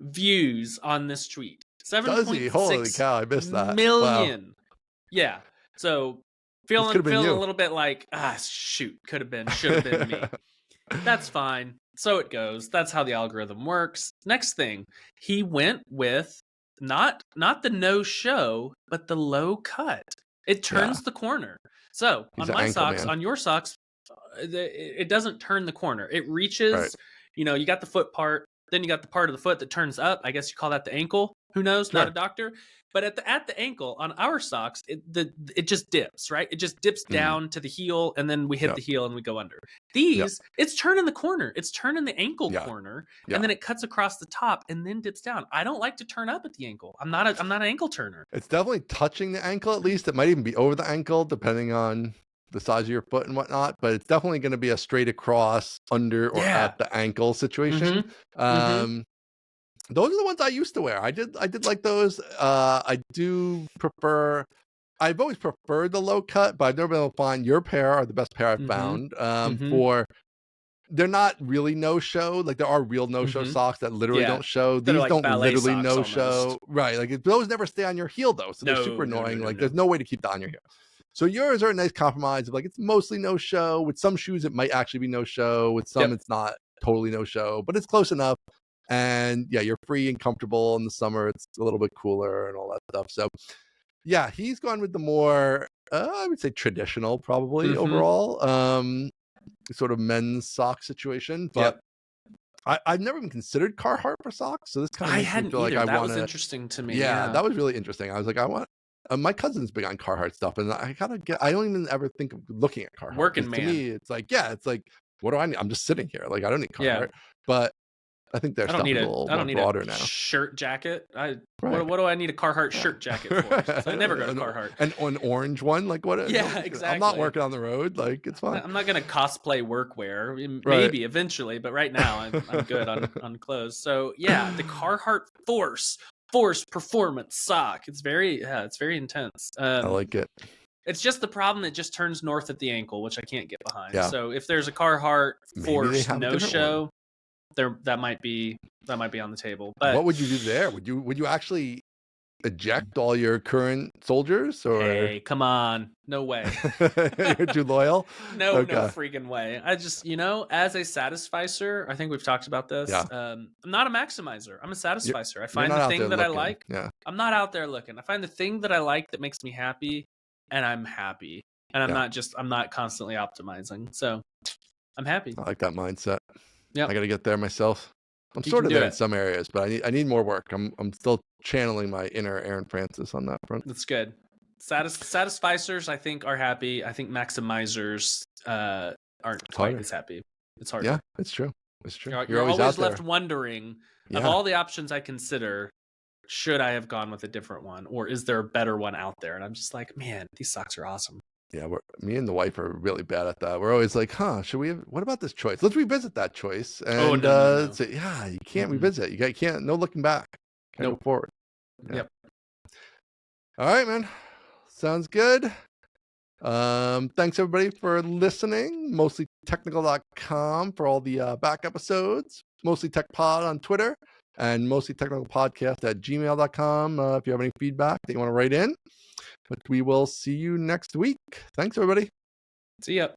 views on this tweet. 7.6 Holy cow, I missed that. Million. Wow. Yeah. So feeling a you. little bit like, should have been me. That's fine. So it goes. That's how the algorithm works. Next thing, he went with not the no show, but the low cut. It turns the corner. So on my socks, on your socks, it doesn't turn the corner. It reaches, you got the foot part, then you got the part of the foot that turns up. I guess you call that the ankle. Who knows? Not a doctor. But at the ankle on our socks, it just dips, right? It just dips down to the heel, and then we hit the heel and we go under. These, it's turning the corner. It's turning the ankle corner, and then it cuts across the top and then dips down. I don't like to turn up at the ankle. I'm not an ankle turner. It's definitely touching the ankle at least. It might even be over the ankle, depending on the size of your foot and whatnot. But it's definitely going to be a straight across under or at the ankle situation. Those are the ones I used to wear. I did like those. I do prefer. I've always preferred the low cut, but I've never been able to find your pair are the best pair I've found. They're not really no show. Like there are real no show socks that literally don't show. These like don't literally no show. Right. Like those never stay on your heel though, so they're super annoying. Like there's no way to keep that on your heel. So yours are a nice compromise of like, it's mostly no show. With some shoes, it might actually be no show. With some, it's not totally no show, but it's close enough. And yeah, you're free and comfortable in the summer. It's a little bit cooler and all that stuff. So yeah, he's gone with the more, I would say traditional probably overall, sort of men's sock situation. But I've never even considered Carhartt for socks. So this kind of makes me feel like I want to. That was interesting to me. Yeah, that was really interesting. I was like, I want. My cousin's big on Carhartt stuff, and I gotta get. I don't even ever think of looking at Carhartt. Working man. To me, it's like, what do I need? I'm just sitting here. Like, I don't need Carhartt. But I think their stuff is a little more broader now. Shirt jacket. What do I need a Carhartt shirt jacket for? So I never go to Carhartt. And an orange one, like what? Yeah, exactly. I'm not working on the road. Like, it's fine. I'm not gonna cosplay workwear. Maybe eventually, but right now I'm good on clothes. So yeah, the Carhartt Force Performance sock. It's very intense. I like it. It's just the problem that just turns north at the ankle, which I can't get behind. Yeah. So if there's a Carhartt Force no show, that might be on the table. But what would you do there? Would you actually eject all your current soldiers? Or hey, come on, no way. You're too loyal. No freaking way. I just as a satisficer, I think we've talked about this. Yeah. I'm not a maximizer. I'm a satisficer. I find the thing that I like. Yeah. I'm not out there looking. I find the thing that I like that makes me happy, and I'm happy. And I'm not constantly optimizing. So I'm happy. I like that mindset. Yeah, I got to get there myself. I'm sort of there in some areas, but I need more work. I'm still channeling my inner Aaron Francis on that front. That's good. Satisficers, I think, are happy. I think maximizers aren't quite as happy. It's hard. Yeah, it's true. It's true. You're always left wondering, of all the options I consider, should I have gone with a different one, or is there a better one out there? And I'm just like, man, these socks are awesome. Yeah, me and the wife are really bad at that. We're always like, what about this choice? Let's revisit that choice. And no. Say, you can't revisit. You can't, no looking back. Can't go forward. Yeah. Yep. All right, man. Sounds good. Thanks everybody for listening. MostlyTechnical.com for all the back episodes. Mostly Tech Pod on Twitter, and mostlytechnicalpodcast@gmail.com if you have any feedback that you want to write in. But we will see you next week. Thanks, everybody. See ya.